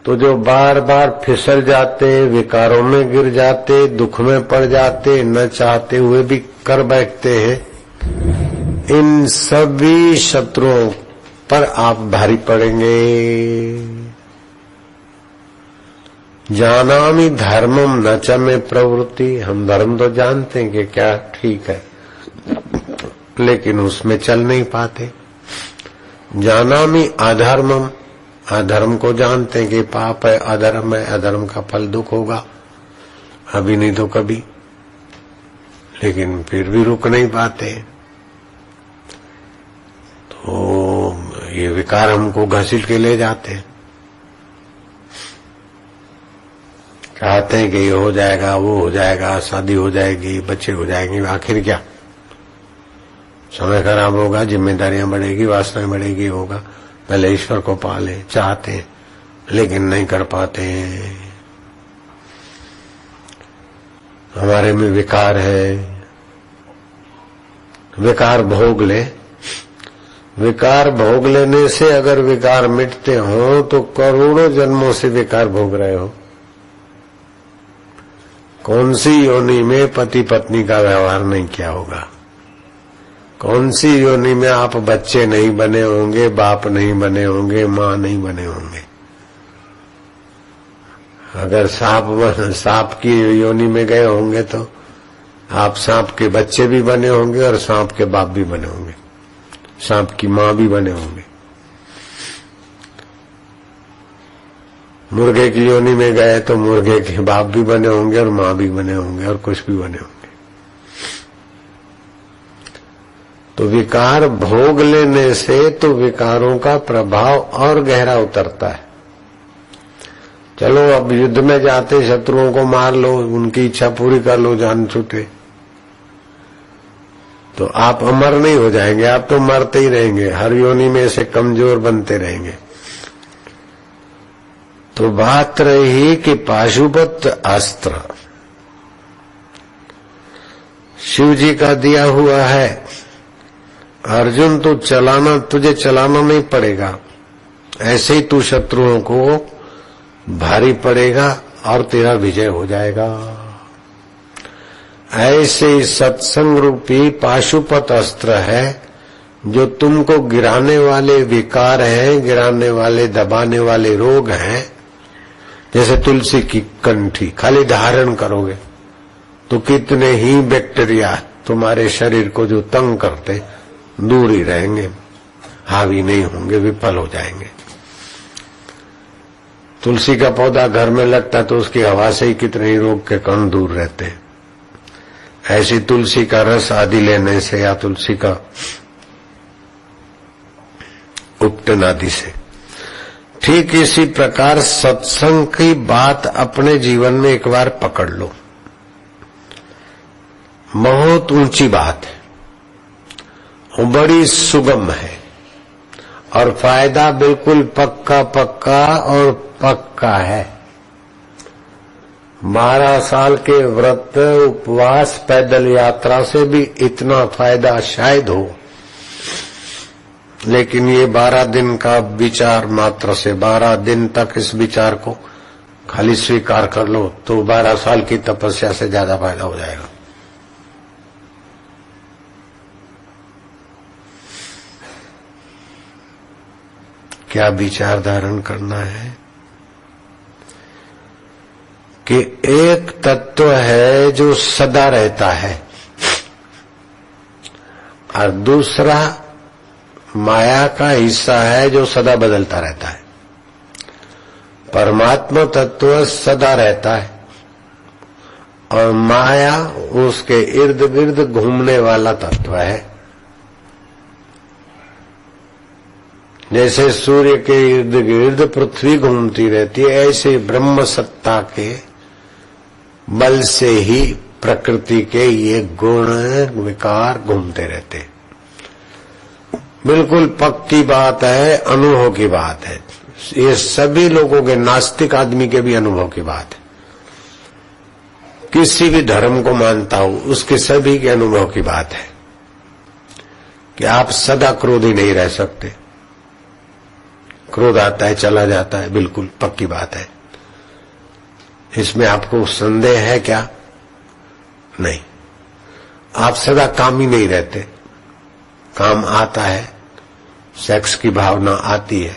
तो जो बार बार फिसल जाते, विकारों में गिर जाते, दुख में पड़ जाते, न चाहते हुए भी कर बैठते हैं, इन सभी शत्रुओं पर आप भारी पड़ेंगे। जानामि धर्मम न च मे प्रवृत्ति, हम धर्म तो जानते हैं कि क्या ठीक है, लेकिन उसमें चल नहीं पाते। जानामि अधर्मम, अधर्म को जानते हैं कि पाप है, अधर्म है, अधर्म का फल दुख होगा, अभी नहीं तो कभी, लेकिन फिर भी रुक नहीं पाते। तो ये विकार हमको घसीट के ले जाते हैं, चाहते हैं कि ये हो जाएगा, वो हो जाएगा, शादी हो जाएगी, बच्चे हो जाएंगे, आखिर क्या, समय खराब होगा, जिम्मेदारियां बढ़ेगी, वासनाएं बढ़ेगी, होगा। पहले ईश्वर को पाले, चाहते हैं लेकिन नहीं कर पाते हैं। हमारे में विकार है, विकार भोग ले। विकार भोग लेने से अगर विकार मिटते हो तो करोड़ों जन्मों से विकार भोग रहे हो। कौन सी योनि में पति पत्नी का व्यवहार नहीं किया होगा, कौन सी योनि में आप बच्चे नहीं बने होंगे, बाप नहीं बने होंगे, माँ नहीं बने होंगे। अगर सांप की योनि में गए होंगे तो आप सांप के बच्चे भी बने होंगे और सांप के बाप भी बने होंगे, सांप की माँ भी बने होंगे। मुर्गे की योनि में गए तो मुर्गे के बाप भी बने होंगे और माँ भी बने होंगे और कुछ भी बने होंगे। तो विकार भोग लेने से तो विकारों का प्रभाव और गहरा उतरता है। चलो अब युद्ध में जाते, शत्रुओं को मार लो, उनकी इच्छा पूरी कर लो, जान छूटे, तो आप अमर नहीं हो जाएंगे, आप तो मरते ही रहेंगे, हर योनि में से कमजोर बनते रहेंगे। तो बात रही कि पाशुपत अस्त्र शिव जी का दिया हुआ है, अर्जुन तो तुझे चलाना नहीं पड़ेगा, ऐसे ही तू शत्रुओं को भारी पड़ेगा और तेरा विजय हो जाएगा। ऐसे ही सत्संग रूपी पाशुपत अस्त्र है जो तुमको गिराने वाले विकार हैं, गिराने वाले दबाने वाले रोग हैं। जैसे तुलसी की कंठी खाली धारण करोगे तो कितने ही बैक्टीरिया तुम्हारे शरीर को जो तंग करते दूर ही रहेंगे, हावी नहीं होंगे, विफल हो जाएंगे। तुलसी का पौधा घर में लगता तो उसकी हवा से ही कितने ही रोग के कण दूर रहते हैं। ऐसी तुलसी का रस आदि लेने से या तुलसी का उपटन आदि से, ठीक इसी प्रकार सत्संग की बात अपने जीवन में एक बार पकड़ लो। बहुत ऊंची बात है, वो बड़ी सुगम है और फायदा बिल्कुल पक्का पक्का और पक्का है। 12 साल के व्रत, उपवास, पैदल यात्रा से भी इतना फायदा शायद हो, लेकिन ये 12 दिन का विचार मात्र से 12 दिन तक इस विचार को खाली स्वीकार कर लो तो 12 साल की तपस्या से ज्यादा फायदा हो जाएगा। क्या विचार धारण करना है कि एक तत्व है जो सदा रहता है और दूसरा माया का हिस्सा है जो सदा बदलता रहता है। परमात्मा तत्व सदा रहता है और माया उसके इर्द गिर्द घूमने वाला तत्व है। जैसे सूर्य के इर्द गिर्द पृथ्वी घूमती रहती है, ऐसे ब्रह्म सत्ता के बल से ही प्रकृति के ये गुण विकार घूमते रहते। बिल्कुल पक्की बात है, अनुभव की बात है। ये सभी लोगों के, नास्तिक आदमी के भी अनुभव की बात है। किसी भी धर्म को मानता हूं उसके सभी के अनुभव की बात है कि आप सदा क्रोधी नहीं रह सकते, क्रोध आता है चला जाता है, बिल्कुल पक्की बात है। इसमें आपको संदेह है क्या? नहीं। आप सदा कामी नहीं रहते, काम आता है, सेक्स की भावना आती है,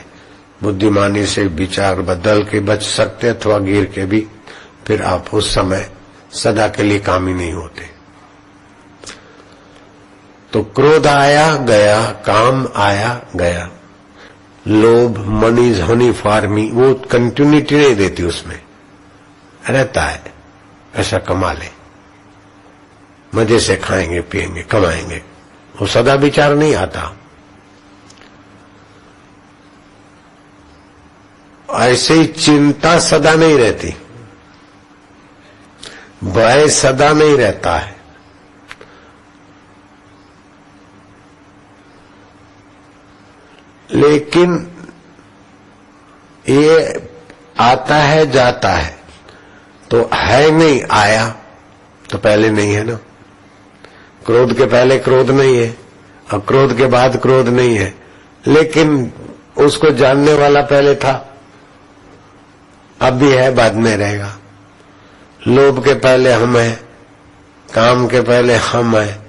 बुद्धिमानी से विचार बदल के बच सकते अथवा गिर के भी, फिर आप उस समय सदा के लिए कामी नहीं होते। तो क्रोध आया गया, काम आया गया, लोभ, मनी, हनी, फार्मी, वो कंटिन्यूटी नहीं देती, उसमें रहता है, ऐसा कमा ले, मजे से खाएंगे पिएंगे कमाएंगे, वो सदा विचार नहीं आता। ऐसे ही चिंता सदा नहीं रहती, भय सदा नहीं रहता है, लेकिन ये आता है जाता है, तो है नहीं, आया तो पहले नहीं है ना। क्रोध के पहले क्रोध नहीं है और क्रोध के बाद क्रोध नहीं है, लेकिन उसको जानने वाला पहले था, अब भी है, बाद में रहेगा। लोभ के पहले हम है, काम के पहले हम है,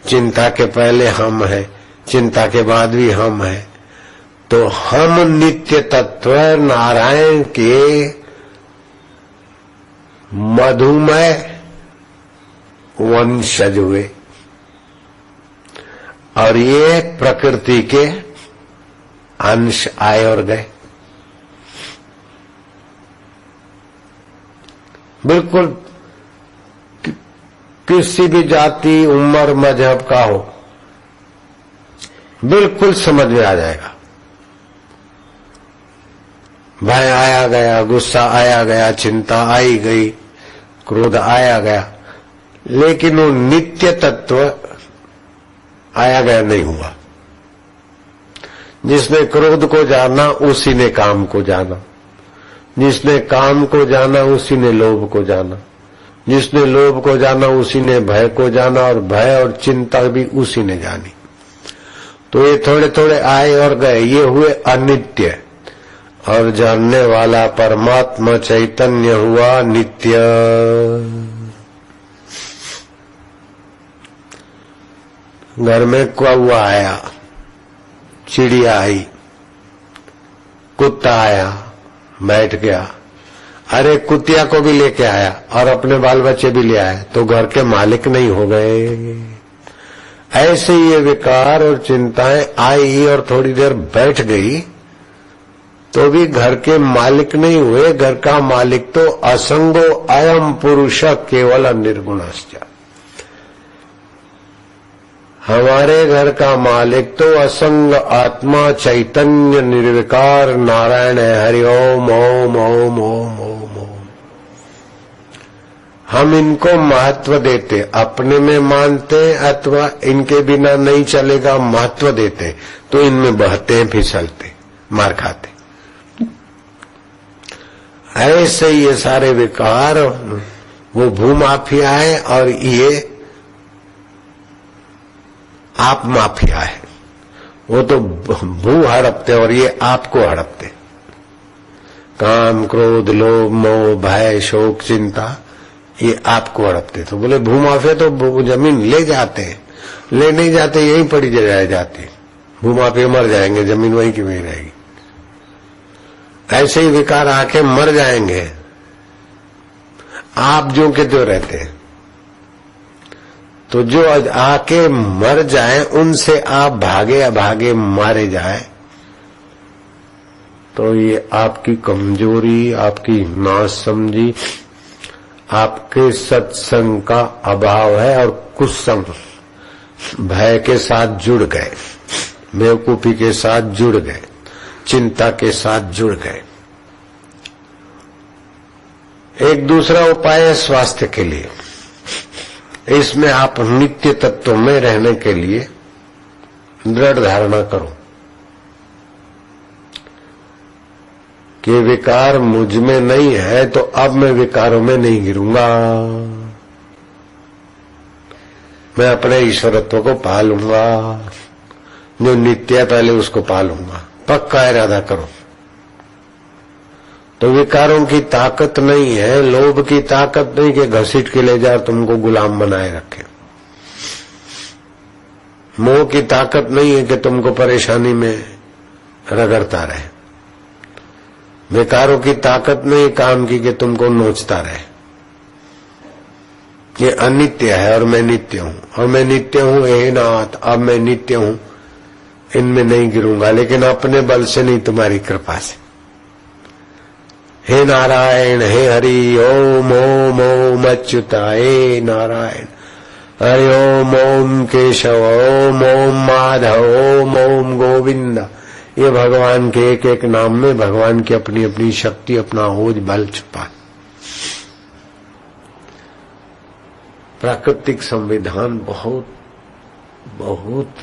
चिंता के पहले हम है, चिंता के बाद भी हम है। तो हम नित्य तत्व नारायण के मधुमय वंशज हुए और ये प्रकृति के अंश आए और गए। बिल्कुल किसी भी जाति, उम्र, मजहब का हो, बिल्कुल समझ में आ जाएगा। भय आया गया, गुस्सा आया गया, चिंता आई गई, क्रोध आया गया, लेकिन वो नित्य तत्व आया गया नहीं हुआ। जिसने क्रोध को जाना उसी ने काम को जाना, जिसने काम को जाना उसी ने लोभ को जाना, जिसने लोभ को जाना उसी ने भय को जाना, और भय और चिंता भी उसी ने जानी। तो ये थोड़े थोड़े आए और गए, ये हुए अनित्य, और जानने वाला परमात्मा चैतन्य हुआ नित्य। घर में कौवा आया, चिड़िया आई, कुत्ता आया, बैठ गया, अरे कुतिया को भी लेके आया और अपने बाल बच्चे भी ले आया, तो घर के मालिक नहीं हो गए। ऐसे ये विकार और चिंताएं आई और थोड़ी देर बैठ गई तो भी घर के मालिक नहीं हुए। घर का मालिक तो असंगो अयम पुरुष केवल निर्गुणश्च। हमारे घर का मालिक तो असंग आत्मा चैतन्य निर्विकार नारायण है। हरि ओम ओम ओम ओम ओम ओम। हम इनको महत्व देते, अपने में मानते अथवा इनके बिना नहीं चलेगा महत्व देते, तो इनमें बहते फिसलते, मार खाते। ऐसे ये सारे विकार वो भूमाफिया है और ये आप माफिया है। वो तो भू हड़पते और ये आपको हड़पते। काम, क्रोध, लोभ, मोह, भय, शोक, चिंता ये आपको हड़पते। तो बोले भूमाफिया तो जमीन ले जाते हैं, ले नहीं जाते, यहीं पड़ी रह जाती। भूमाफिया मर जाएंगे, जमीन वहीं की वहीं रहेगी। ऐसे ही विकार आके मर जाएंगे, आप जो के जो रहते हैं। तो जो आके मर जाए उनसे आप भागे अभागे मारे जाए तो ये आपकी कमजोरी, आपकी नासमझी, आपके सत्संग का अभाव है। और कुसंग भय के साथ जुड़ गए, बेवकूफी के साथ जुड़ गए, चिंता के साथ जुड़ गए। एक दूसरा उपाय है स्वास्थ्य के लिए। इसमें आप नित्य तत्व में रहने के लिए दृढ़ धारणा करो कि विकार मुझ में नहीं है, तो अब मैं विकारों में नहीं गिरूंगा। मैं अपने ईश्वरत्व को पालूंगा, जो नित्य है पहले उसको पालूंगा। पक्का इरादा करो। तो विकारों की ताकत नहीं है, लोभ की ताकत नहीं कि घसीट के ले जाए तुमको गुलाम बनाए रखे। मोह की ताकत नहीं है कि तुमको परेशानी में रगड़ता रहे। विकारों की ताकत नहीं काम की कि तुमको नोचता रहे। ये अनित्य है और मैं नित्य हूं, और मैं नित्य हूं हे नाथ, अब मैं नित्य हूं, इनमें नहीं गिरूंगा, लेकिन अपने बल से नहीं, तुम्हारी कृपा से। हे नारायण, हे हरि, ओम ओम ओम अच्युताय नारायण, हरि ओम ओम केशव, ओम ओम माधव, ओम ओम गोविंद। ये भगवान के एक एक नाम में भगवान की अपनी अपनी शक्ति, अपना ओज बल छुपा। प्राकृतिक संविधान बहुत बहुत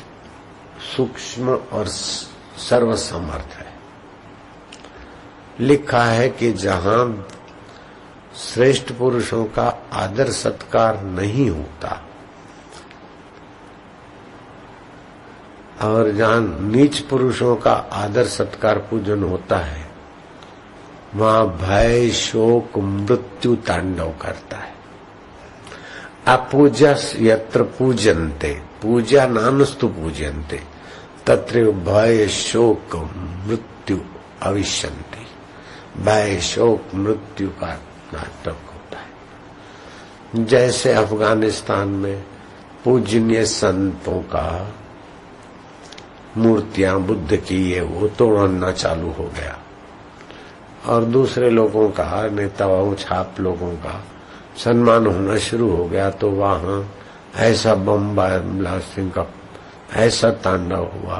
सूक्ष्म और सर्वसमर्थ है। लिखा है कि जहां श्रेष्ठ पुरुषों का आदर सत्कार नहीं होता और जहां नीच पुरुषों का आदर सत्कार पूजन होता है, वहां भय शोक मृत्यु तांडव करता है। अपूजस यत्र पूजन्ते पूजा नानुस्तु पूजन्ते तत्र भय शोक मृत्यु अविष्यन्ति। भय शोक मृत्यु का नाटक होता है। जैसे अफगानिस्तान में पूजनीय संतों का मूर्तियां बुद्ध की ये वो तोड़ना चालू हो गया, और दूसरे लोगों का, नेताओं छाप लोगों का सम्मान होना शुरू हो गया, तो वहां ऐसा बम ब्लास्टिंग का ऐसा तांडव हुआ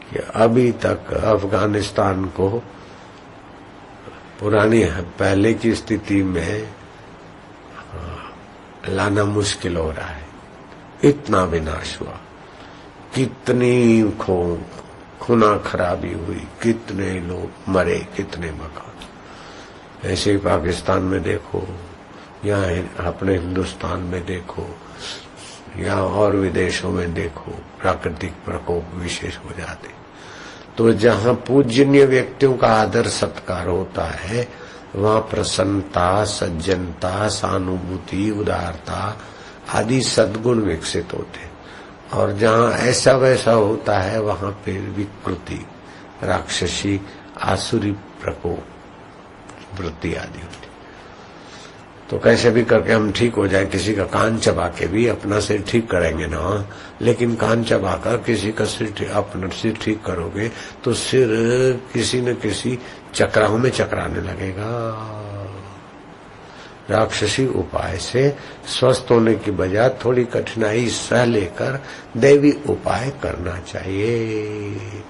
कि अभी तक अफगानिस्तान को पुरानी पहले की स्थिति में लाना मुश्किल हो रहा है। इतना विनाश हुआ, कितनी खूना खराबी हुई, कितने लोग मरे, कितने मकान। ऐसे ही पाकिस्तान में देखो, यहाँ अपने हिंदुस्तान में देखो, या और विदेशों में देखो, प्राकृतिक प्रकोप विशेष हो जाते। तो जहाँ पूजनीय व्यक्तियों का आदर सत्कार होता है, वहाँ प्रसन्नता, सज्जनता, सहानुभूति, उदारता आदि सद्गुण विकसित होते। और जहाँ ऐसा वैसा होता है, वहाँ पे विकृति, राक्षसी, आसुरी प्रकोप वृत्ति आदि होती। तो कैसे भी करके हम ठीक हो जाए, किसी का कान चबा के भी अपना सिर ठीक करेंगे ना, लेकिन कान चबाकर किसी का सिर अपना सिर ठीक करोगे तो सिर किसी न किसी चक्राओं में चकराने लगेगा। राक्षसी उपाय से स्वस्थ होने की बजाय थोड़ी कठिनाई सह लेकर दैवी उपाय करना चाहिए।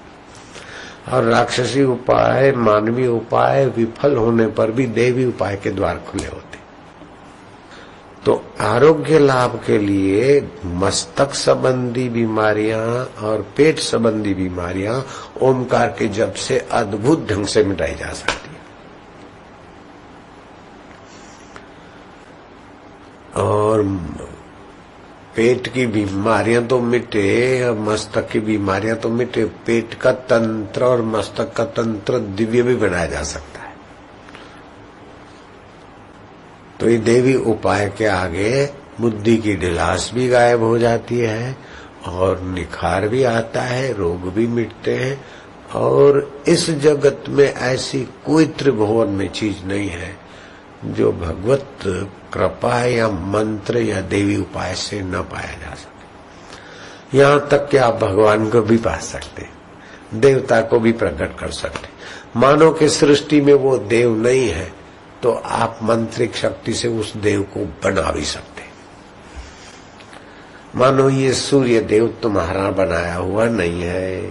और राक्षसी उपाय, मानवीय उपाय विफल होने पर भी दैवी उपाय के द्वार खुले होते। तो आरोग्य लाभ के लिए मस्तक संबंधी बीमारियां और पेट संबंधी बीमारियां ओमकार के जप से अद्भुत ढंग से मिटाई जा सकती है। और पेट की बीमारियां तो मिटे, मस्तक की बीमारियां तो मिटे, पेट का तंत्र और मस्तक का तंत्र दिव्य भी बनाया जा सकता है। तो ये देवी उपाय के आगे बुद्धि की ढिलास भी गायब हो जाती है, और निखार भी आता है, रोग भी मिटते हैं। और इस जगत में ऐसी कोई त्रिभुवन में चीज नहीं है जो भगवत कृपा या मंत्र या देवी उपाय से न पाया जा सके। यहाँ तक कि आप भगवान को भी पा सकते, देवता को भी प्रकट कर सकते। मानो कि सृष्टि में वो देव नहीं है, तो आप मंत्रिक शक्ति से उस देव को बना भी सकते। मानो ये सूर्य देव तुम्हारा बनाया हुआ नहीं है,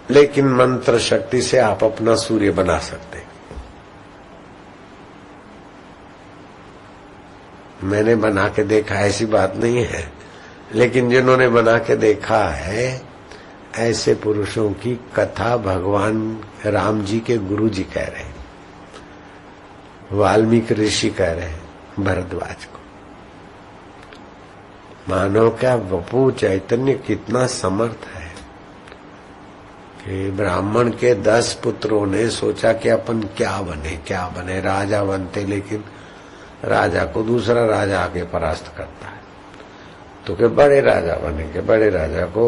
लेकिन मंत्र शक्ति से आप अपना सूर्य बना सकते। मैंने बना के देखा, ऐसी बात नहीं है, लेकिन जिन्होंने बना के देखा है, ऐसे पुरुषों की कथा भगवान राम जी के गुरु जी कह रहे हैं, वाल्मीकि ऋषि कह रहे हैं भरद्वाज को। मानो क्या वपु चैतन्य कितना समर्थ है कि ब्राह्मण के 10 पुत्रों ने सोचा कि अपन क्या बने राजा बनते, लेकिन राजा को दूसरा राजा आके परास्त करता है। तो के बड़े राजा बनेंगे, बड़े राजा को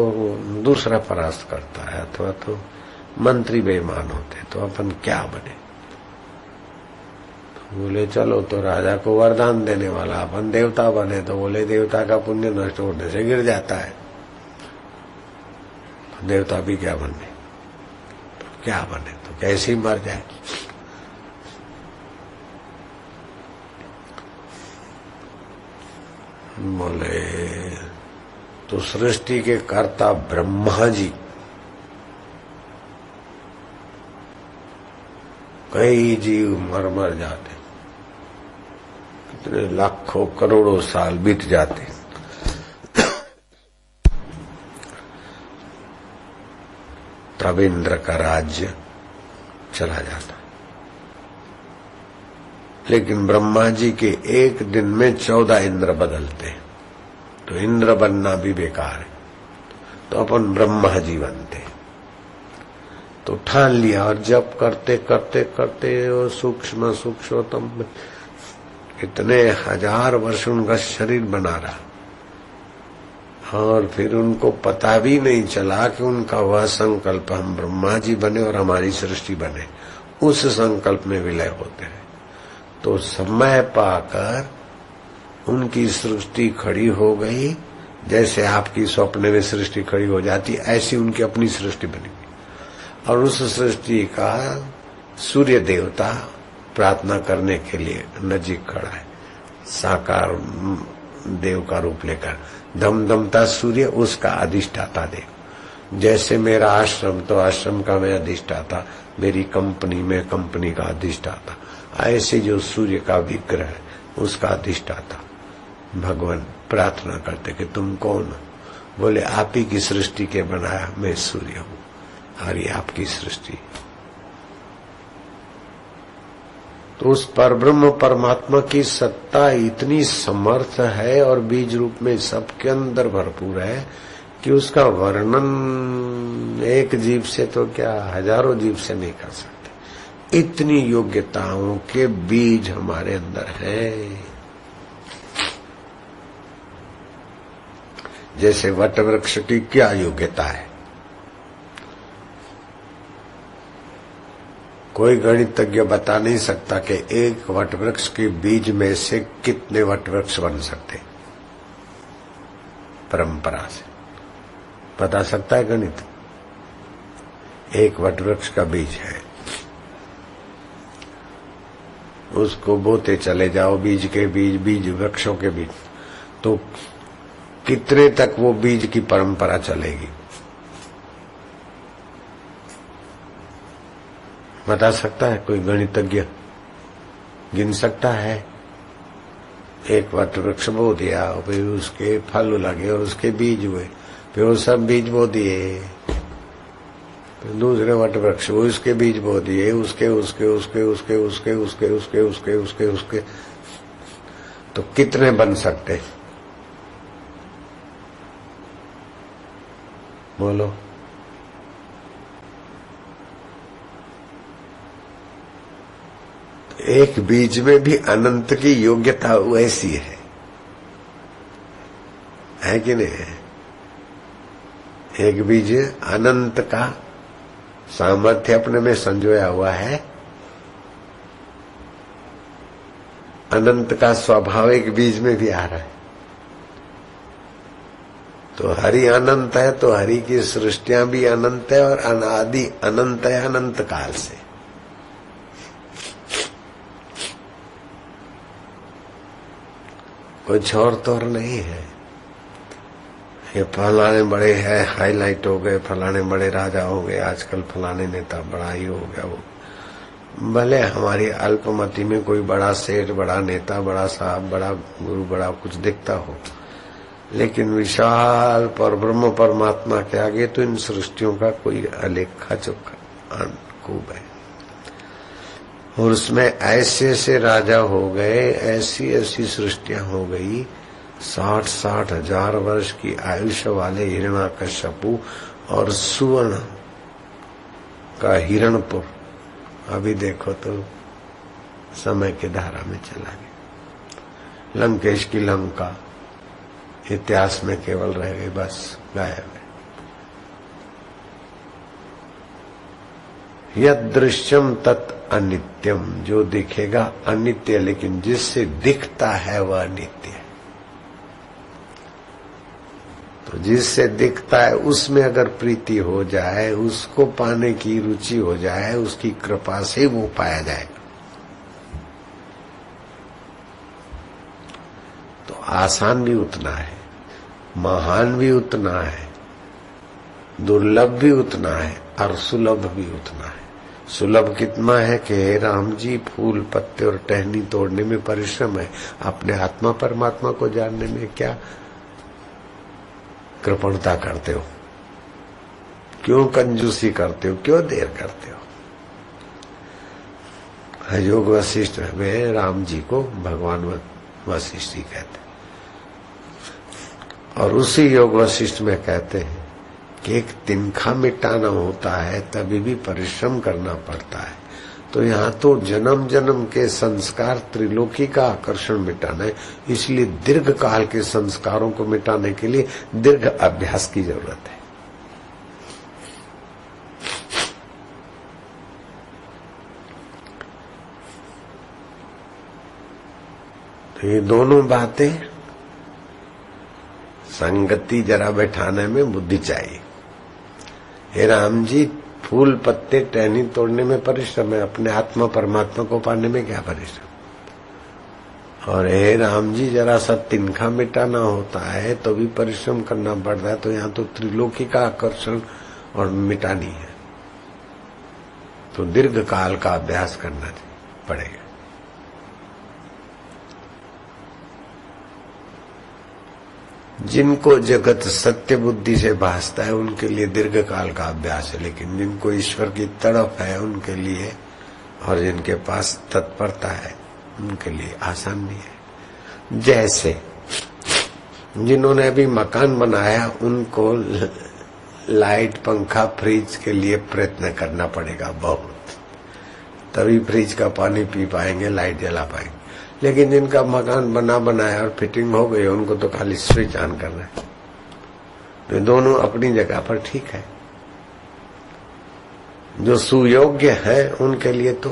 दूसरा परास्त करता है, अथवा तो मंत्री बेईमान होते, तो अपन क्या बने। तो बोले चलो तो राजा को वरदान देने वाला अपन देवता बने। तो बोले देवता का पुण्य नष्ट होने से गिर जाता है, तो देवता भी क्या बने, तो क्या बने, तो कैसे ही मर जाए। बोले तो सृष्टि के कर्ता ब्रह्मा जी कई जीव मर जाते, कितने लाखों करोड़ों साल बीत जाते। तब इंद्र का राज्य चला जाता। लेकिन ब्रह्मा जी के एक दिन में 14 इंद्र बदलते, तो इंद्र बनना भी बेकार है, तो अपन ब्रह्मा जी बनते। तो ठान लिया और जब करते करते करते वो सूक्ष्म सूक्ष्मतम इतने 1000 वर्ष उनका शरीर बना रहा, और फिर उनको पता भी नहीं चला कि उनका वह संकल्प हम ब्रह्मा जी बने और हमारी सृष्टि बने, उस संकल्प में विलय होते हैं। तो समय पाकर उनकी सृष्टि खड़ी हो गई, जैसे आपकी स्वप्न में सृष्टि खड़ी हो जाती, ऐसी उनकी अपनी सृष्टि बनी। और उस सृष्टि का सूर्य देवता प्रार्थना करने के लिए नजीक खड़ा है, साकार देव का रूप लेकर। धमधमता सूर्य उसका अधिष्ठाता देव। जैसे मेरा आश्रम तो आश्रम का मैं अधिष्ठाता, मेरी कंपनी में कंपनी का अधिष्ठाता, ऐसे जो सूर्य का विग्रह है उसका अधिष्ठाता भगवान प्रार्थना करते कि तुम कौन हो। बोले आप ही की सृष्टि के बनाया मैं सूर्य हूं, और ये आपकी सृष्टि। तो उस परब्रह्म परमात्मा की सत्ता इतनी समर्थ है और बीज रूप में सबके अंदर भरपूर है कि उसका वर्णन एक जीव से तो क्या हजारों जीव से नहीं कर सकते। इतनी योग्यताओं के बीज हमारे अंदर है। जैसे वट वृक्ष की क्या योग्यता है, कोई गणितज्ञ बता नहीं सकता कि एक वट वृक्ष के बीज में से कितने वट वृक्ष बन सकते। परंपरा से बता सकता है गणित। एक वट वृक्ष का बीज है, उसको बोते चले जाओ, बीज के बीज वृक्षों के बीज, तो कितने तक वो बीज की परंपरा चलेगी बता सकता है कोई गणितज्ञ? गिन सकता है? एक वट वृक्ष बो दिया, फिर उसके फल लगे और उसके बीज हुए, फिर वो सब बीज बो दिए, फिर दूसरे वट वृक्ष वो उसके बीज बो दिए, उसके उसके उसके उसके उसके उसके उसके उसके उसके उसके, तो कितने बन सकते बोलो? एक बीज में भी अनंत की योग्यता वैसी है कि नहीं है? एक बीज अनंत का सामर्थ्य अपने में संजोया हुआ है। अनंत का स्वभाव एक बीज में भी आ रहा है। तो हरि अनंत है, तो हरि की सृष्टियां भी अनंत है और अनादि अनंत है, अनंत काल से। कोई छोर तोर नहीं है। ये फलाने बड़े है हाईलाइट हो गए, फलाने बड़े राजा हो गए, आजकल फलाने नेता बड़ा ही हो गया। वो भले हमारी अल्पमति में कोई बड़ा सेठ, बड़ा नेता, बड़ा साहब, बड़ा गुरु, बड़ा कुछ दिखता हो, लेकिन विशाल पर ब्रह्म परमात्मा के आगे तो इन सृष्टियों का कोई अलेखा चुका खूब है। और उसमें ऐसे ऐसे राजा हो गए, ऐसी ऐसी सृष्टियां हो गई। 60-60 हजार वर्ष की आयुष्य वाले हिरण्याकश्यपु और सुवर्ण का हिरणपुर अभी देखो तो समय की धारा में चला गया। लंकेश की लंका इतिहास में केवल रह गई, बस गायब है। यद दृश्यम तत् अनित्यम, जो दिखेगा अनित्य, लेकिन जिससे दिखता है वह नित्य है। तो जिससे दिखता है उसमें अगर प्रीति हो जाए, उसको पाने की रुचि हो जाए, उसकी कृपा से वो पाया जाएगा। तो आसान भी उतना है, महान भी उतना है, दुर्लभ भी उतना है और सुलभ भी उतना है। सुलभ कितना है कि हे राम जी, फूल पत्ते और टहनी तोड़ने में परिश्रम है, अपने आत्मा परमात्मा को जानने में क्या कृपणता करते हो, क्यों कंजूसी करते हो, क्यों देर करते हो। योग वशिष्ठ में राम जी को भगवान वशिष्ठ ही कहते, और उसी योग वशिष्ठ में कहते हैं कि एक तिनखा मिटाना होता है तभी भी परिश्रम करना पड़ता है। तो यहाँ तो जन्म जन्म के संस्कार त्रिलोकी का आकर्षण मिटाना है, इसलिए दीर्घ काल के संस्कारों को मिटाने के लिए दीर्घ अभ्यास की जरूरत है। तो ये दोनों बातें, संगति जरा बैठाने में बुद्धि चाहिए। हे राम जी, फूल पत्ते टहनी तोड़ने में परिश्रम है, अपने आत्मा परमात्मा को पाने में क्या परिश्रम। और हे राम जी, जरा सा तिनखा मिटाना होता है तो भी परिश्रम करना पड़ता है। तो यहाँ तो त्रिलोकी का आकर्षण और मिटानी है, तो दीर्घ काल का अभ्यास करना पड़ेगा। जिनको जगत सत्य बुद्धि से भासता है उनके लिए दीर्घ काल का अभ्यास है, लेकिन जिनको ईश्वर की तड़प है उनके लिए, और जिनके पास तत्परता है उनके लिए आसान नहीं है। जैसे जिन्होंने अभी मकान बनाया उनको लाइट, पंखा, फ्रिज के लिए प्रयत्न करना पड़ेगा बहुत, तभी फ्रिज का पानी पी पाएंगे, लाइट जला पाएंगे। लेकिन जिनका मकान बना बनाया और फिटिंग हो गई, उनको तो खाली स्विच ऑन करना है। तो दोनों अपनी जगह पर ठीक है। जो सुयोग्य है उनके लिए तो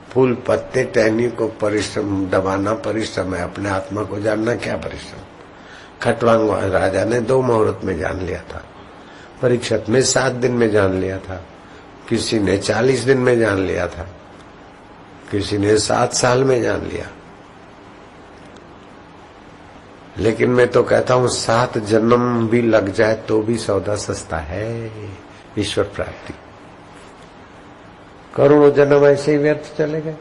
फूल पत्ते टहनी को परिश्रम दबाना परिश्रम है, अपने आत्मा को जानना क्या परिश्रम। खटवांग राजा ने 2 मुहूर्त में जान लिया था, परीक्षित में 7 दिन में जान लिया था, किसी ने 40 दिन में जान लिया था, किसी ने 7 साल में जान लिया। लेकिन मैं तो कहता हूं 7 जन्म भी लग जाए तो भी सौदा सस्ता है ईश्वर प्राप्ति। करोड़ों जन्म ऐसे ही व्यर्थ चले गए।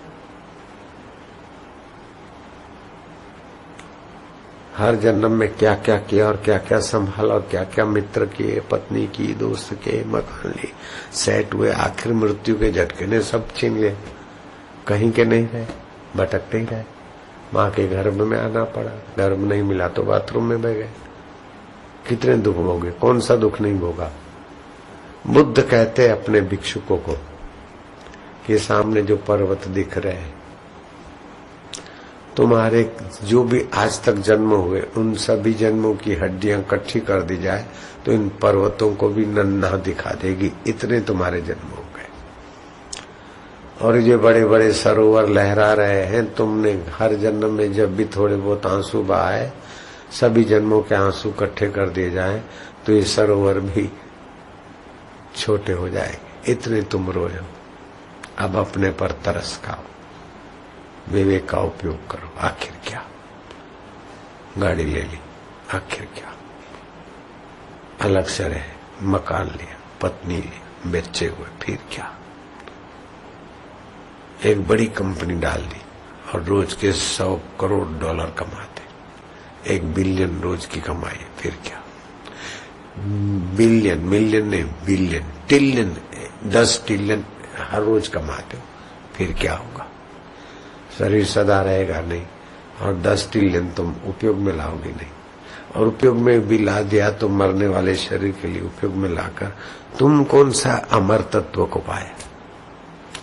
हर जन्म में क्या क्या किया और क्या क्या संभाला और क्या क्या मित्र किए, पत्नी की, दोस्त के, मकान लिए, सेट हुए, आखिर मृत्यु के झटके ने सब छीन लिए। कहीं के नहीं रहे, भटकते ही रहे। माँ के गर्भ में आना पड़ा, गर्भ नहीं मिला तो बाथरूम में बह गए। कितने दुख भोगे, कौन सा दुख नहीं भोगा। बुद्ध कहते अपने भिक्षुकों को कि सामने जो पर्वत दिख रहे हैं, तुम्हारे जो भी आज तक जन्म हुए उन सभी जन्मों की हड्डियां इकट्ठी कर दी जाए तो इन पर्वतों को भी नन्हा दिखा देगी, इतने तुम्हारे जन्म हो गए। और ये बड़े बड़े सरोवर लहरा रहे हैं, तुमने हर जन्म में जब भी थोड़े बहुत आंसू बहाए, सभी जन्मों के आंसू इकट्ठे कर दिए जाए तो ये सरोवर भी छोटे हो जाएंगे, इतने तुम रोए हो। अब अपने पर तरस खाओ, विवेक का उपयोग करो। आखिर क्या, गाड़ी ले ली, आखिर क्या, अलग से रहे, मकान लिया, पत्नी ली, बच्चे हुए, फिर क्या, एक बड़ी कंपनी डाल दी और रोज के 100 करोड़ डॉलर कमाते, 1 बिलियन रोज की कमाई, फिर क्या, बिलियन, मिलियन नहीं, बिलियन, ट्रिलियन, 10 ट्रिलियन हर रोज कमाते हो, फिर क्या होगा। शरीर सदा रहेगा नहीं और 10 ट्रिलियन तुम उपयोग में लाओगे नहीं। और उपयोग में भी ला दिया तो मरने वाले शरीर के लिए उपयोग में लाकर तुम कौन सा अमर तत्व को पाया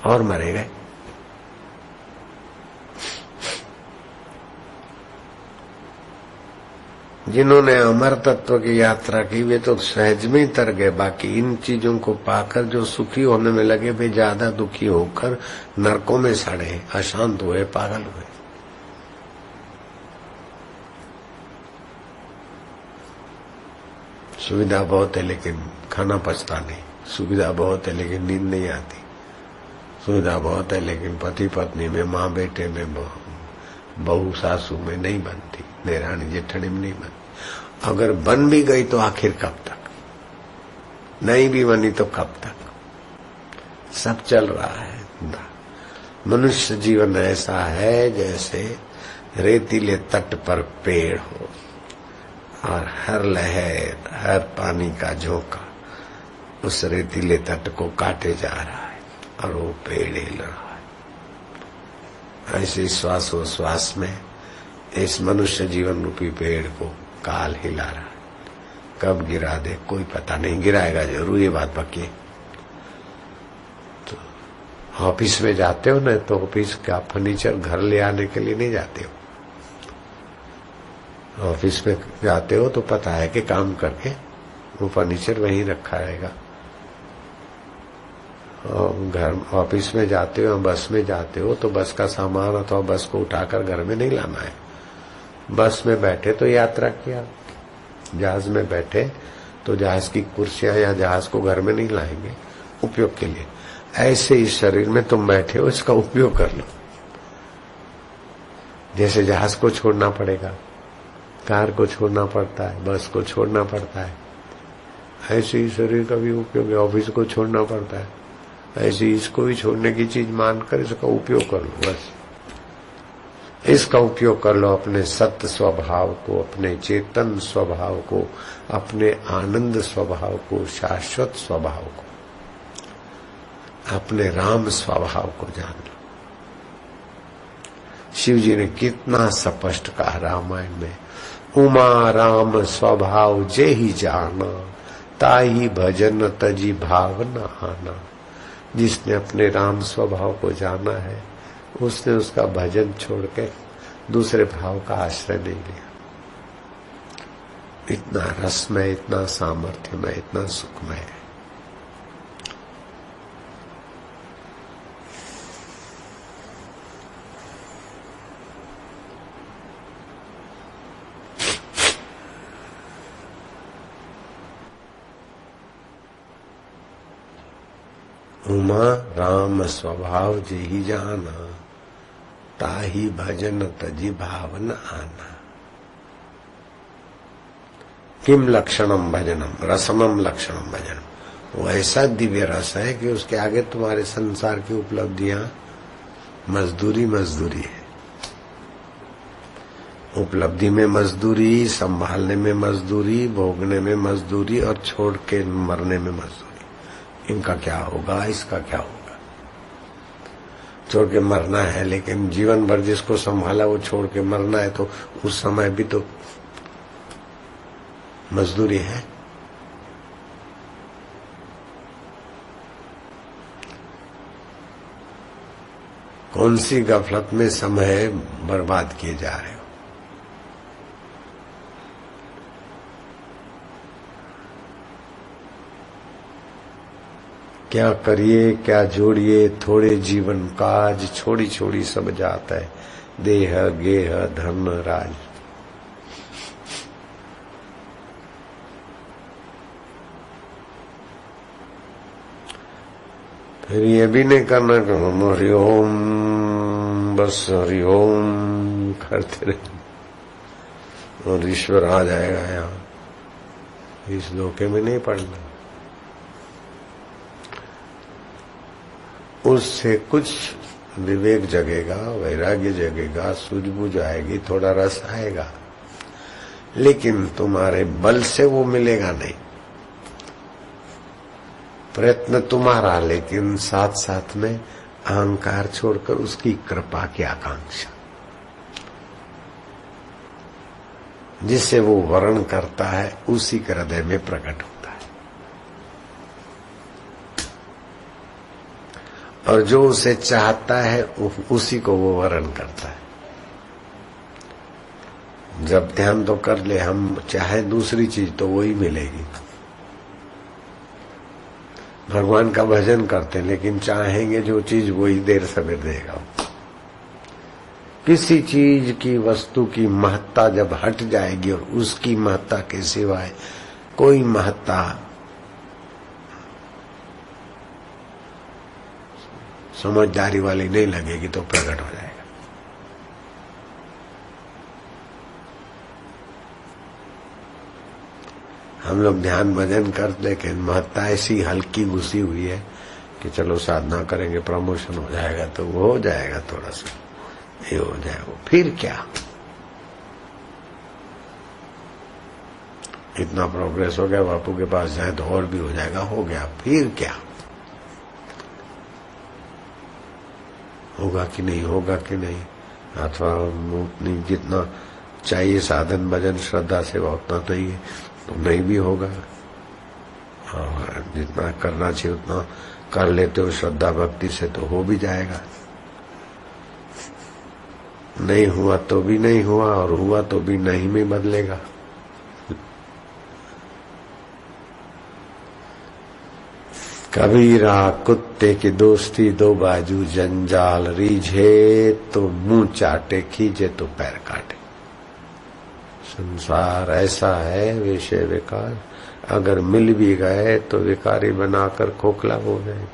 और मरे गए। जिन्होंने अमर तत्व की यात्रा की वे तो सहज में ही तर गए। बाकी इन चीजों को पाकर जो सुखी होने में लगे वे ज्यादा दुखी होकर नरकों में सड़े, अशांत हुए, पागल हुए। सुविधा बहुत है लेकिन खाना पचता नहीं, सुविधा बहुत है लेकिन नींद नहीं आती, सुविधा बहुत है लेकिन पति पत्नी में, माँ बेटे में, बहू सासू में नहीं बनती, देरानी जेठानी में नहीं बनती। अगर बन भी गई तो आखिर कब तक, नहीं भी बनी तो कब तक, सब चल रहा है। मनुष्य जीवन ऐसा है जैसे रेतीले तट पर पेड़ हो और हर लहर, हर पानी का झोंका उस रेतीले तट को काटे जा रहा है और वो पेड़ हिल रहा है। ऐसे श्वासोश्वास में इस मनुष्य जीवन रूपी पेड़ को काल हिला रहा है। कब गिरा दे कोई पता नहीं, गिराएगा जरूर, ये बात पक्की है। तो ऑफिस में जाते हो ना तो ऑफिस का फर्नीचर घर ले आने के लिए नहीं जाते हो। ऑफिस में जाते हो तो पता है कि काम करके वो फर्नीचर वहीं रखा रहेगा। और घर ऑफिस में जाते हो, बस में जाते हो तो बस का सामान अथवा बस को उठाकर घर में नहीं लाना है। बस में बैठे तो यात्रा किया, जहाज में बैठे तो जहाज की कुर्सियां या जहाज को घर में नहीं लाएंगे उपयोग के लिए। ऐसे इस शरीर में तुम बैठे हो, इसका उपयोग कर लो। जैसे जहाज को छोड़ना पड़ेगा, कार को छोड़ना पड़ता है, बस को छोड़ना पड़ता है, ऐसे ही शरीर का भी उपयोग है। ऑफिस को छोड़ना पड़ता है, ऐसे इसको भी छोड़ने की चीज मानकर इसका उपयोग कर लो। बस इसका उपयोग कर लो अपने सत्य स्वभाव को, अपने चेतन स्वभाव को, अपने आनंद स्वभाव को, शाश्वत स्वभाव को, अपने राम स्वभाव को जान लो। शिव जी ने कितना स्पष्ट कहा रामायण में, उमा राम स्वभाव जे ही जाना, ताही भजन तजी भावना आना। जिसने अपने राम स्वभाव को जाना है उसने उसका भजन छोड़ के दूसरे भाव का आश्रय नहीं लिया। इतना रसमय, इतना सामर्थ्यमय, इतना सुखमय है। उमा राम स्वभाव जेहि जाना, ताही भजन तजी भावना आना। किम लक्षणम भजनम, रसमम लक्षणम भजनम। वो ऐसा दिव्य रस है कि उसके आगे तुम्हारे संसार की उपलब्धियां मजदूरी मजदूरी है। उपलब्धि में मजदूरी, संभालने में मजदूरी, भोगने में मजदूरी और छोड़ के मरने में मजदूरी। इनका क्या होगा, इसका क्या होगा। छोड़ के मरना है, लेकिन जीवन भर जिसको संभाला वो छोड़ के मरना है, तो उस समय भी तो मजदूरी है। कौन सी गफलत में समय बर्बाद किए जा रहे हो। क्या करिए क्या जोड़िए, थोड़े जीवन काज, छोड़ी छोड़ी सब जाता है, देह गेह धर्म राज। फिर ये भी नहीं करना कि हम हरिओम, बस हरिओम करते रहे और ईश्वर आ जाएगा यहाँ। इस धोखे में नहीं पड़ना। उससे कुछ विवेक जगेगा, वैराग्य जगेगा, सूझबूझ आएगी, थोड़ा रस आएगा, लेकिन तुम्हारे बल से वो मिलेगा नहीं। प्रयत्न तुम्हारा, लेकिन साथ साथ में अहंकार छोड़कर उसकी कृपा की आकांक्षा। जिससे वो वर्ण करता है उसी के हृदय में प्रकट होता है, और जो उसे चाहता है उसी को वो वर्ण करता है। जब ध्यान तो कर ले, हम चाहे दूसरी चीज तो वही मिलेगी। भगवान का भजन करते लेकिन चाहेंगे जो चीज वही देर सवेर देगा। किसी चीज की वस्तु की महत्ता जब हट जाएगी और उसकी महत्ता के सिवाय कोई महत्ता समझदारी वाली नहीं लगेगी तो प्रकट हो जाएगा। हम लोग ध्यान भजन कर, लेकिन महत्ता ऐसी हल्की घुसी हुई है कि चलो साधना करेंगे प्रमोशन हो जाएगा तो वो हो जाएगा, थोड़ा सा ये हो जाएगा, फिर क्या, इतना प्रोग्रेस हो गया, बापू के पास जाए तो और भी हो जाएगा, हो गया, फिर क्या, होगा कि नहीं, होगा कि नहीं, अथवा उतनी जितना चाहिए साधन भजन श्रद्धा सेवा उतना तो ही है, तो नहीं भी होगा। और जितना करना चाहिए उतना कर लेते हो श्रद्धा भक्ति से तो हो भी जाएगा। नहीं हुआ तो भी नहीं हुआ, और हुआ तो भी नहीं में बदलेगा। कबीरा कुत्ते की दोस्ती दो बाजू जंजाल, रीझे तो मुंह चाटे, खींचे तो पैर काटे। संसार ऐसा है विषय विकार, अगर मिल भी गए तो विकारी बनाकर खोखला हो गए,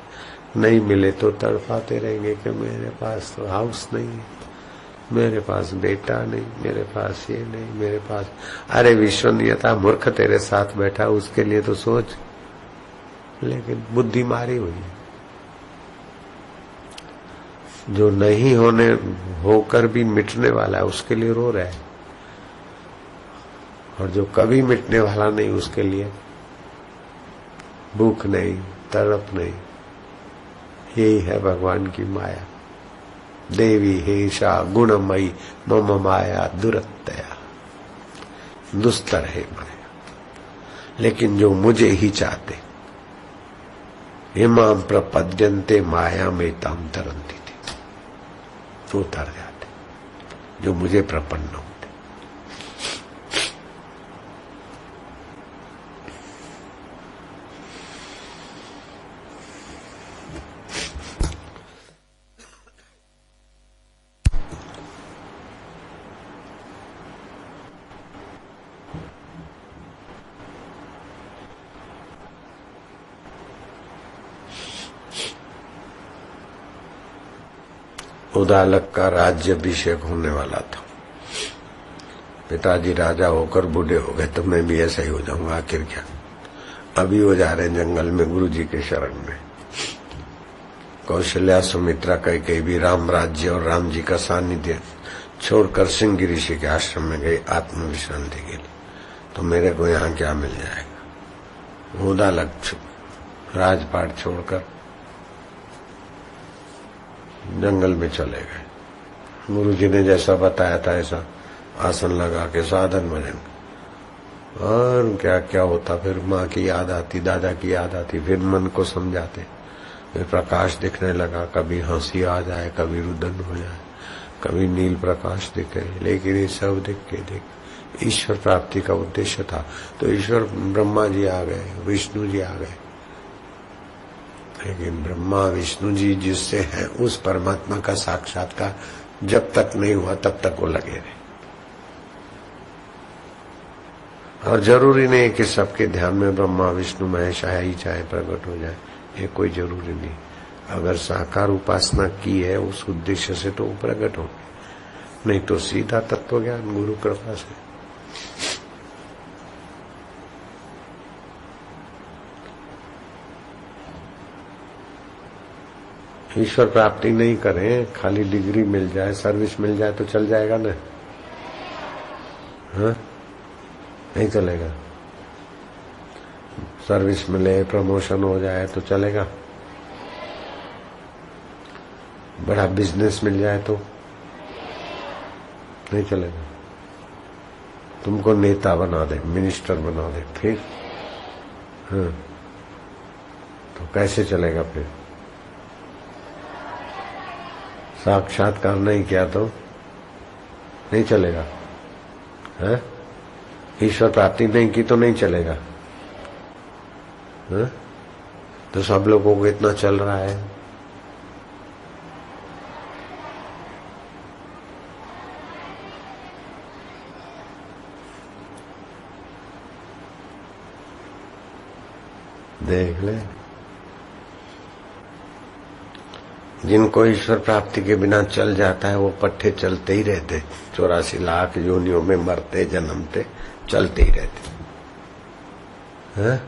नहीं मिले तो तड़पाते रहेंगे कि मेरे पास तो हाउस नहीं है, मेरे पास बेटा नहीं, मेरे पास ये नहीं, मेरे पास। अरे विश्वनीयता मूर्ख तेरे साथ बैठा उसके लिए तो सोच, लेकिन बुद्धि मारी हुई है। जो नहीं होने होकर भी मिटने वाला है उसके लिए रो रहा है, और जो कभी मिटने वाला नहीं उसके लिए भूख नहीं, तड़प नहीं। यही है भगवान की माया। देवी हेषा गुणमयी मम माया दुरत्यया, दुस्तर है माया, लेकिन जो मुझे ही चाहते इमाम प्रपद्यन्ते माया में ताम तरंती थी, तो उतर जाते जो मुझे प्रपन्न होते। उदालक का राज्य अभिषेक होने वाला था। पिताजी राजा होकर बूढ़े हो गए तो मैं भी ऐसा ही हो जाऊंगा, आखिर क्या। अभी वो जा रहे हैं जंगल में गुरु जी के शरण में। कौशल्या सुमित्रा कई भी राम राज्य और राम जी का सानिध्य छोड़कर सिंह ऋषि के आश्रम में गई आत्म विश्रांति के लिए। तो मेरे को यहाँ क्या मिल जाएगा। उदालक राजपाट छोड़कर जंगल में चले गए। गुरु जी ने जैसा बताया था ऐसा आसन लगा के साधन भजन, और क्या क्या होता। फिर माँ की याद आती, दादा की याद आती, फिर मन को समझाते, फिर प्रकाश दिखने लगा। कभी हंसी आ जाए, कभी रुदन हो जाए, कभी नील प्रकाश दिखे, लेकिन ये सब दिख के ईश्वर प्राप्ति का उद्देश्य था। तो ईश्वर ब्रह्मा जी आ गए, विष्णु जी आ गए, लेकिन ब्रह्मा विष्णु जी जिससे है उस परमात्मा का साक्षात्कार जब तक नहीं हुआ तब तक वो लगे रहे। और जरूरी नहीं कि सबके ध्यान में ब्रह्मा विष्णु महेश आया ही चाहे प्रकट हो जाए, ये कोई जरूरी नहीं। अगर साकार उपासना की है उस उद्देश्य से तो वो प्रकट होंगे, नहीं तो सीधा तत्व ज्ञान गुरु कृपा से। ईश्वर प्राप्ति नहीं करें, खाली डिग्री मिल जाए, सर्विस मिल जाए तो चल जाएगा ना? हाँ, नहीं चलेगा। सर्विस मिले, प्रमोशन हो जाए तो चलेगा। बड़ा बिजनेस मिल जाए तो नहीं चलेगा। तुमको नेता बना दे, मिनिस्टर बना दे, फिर हाँ, तो कैसे चलेगा फिर? साक्षात्कार नहीं किया तो नहीं चलेगा है? ईश्वर प्राप्ति नहीं की तो नहीं चलेगा है? तो सब लोगों को इतना चल रहा है। देख ले, जिनको ईश्वर प्राप्ति के बिना चल जाता है वो पट्टे चलते ही रहते, 84 लाख योनियों में मरते जन्मते चलते ही रहते हैं।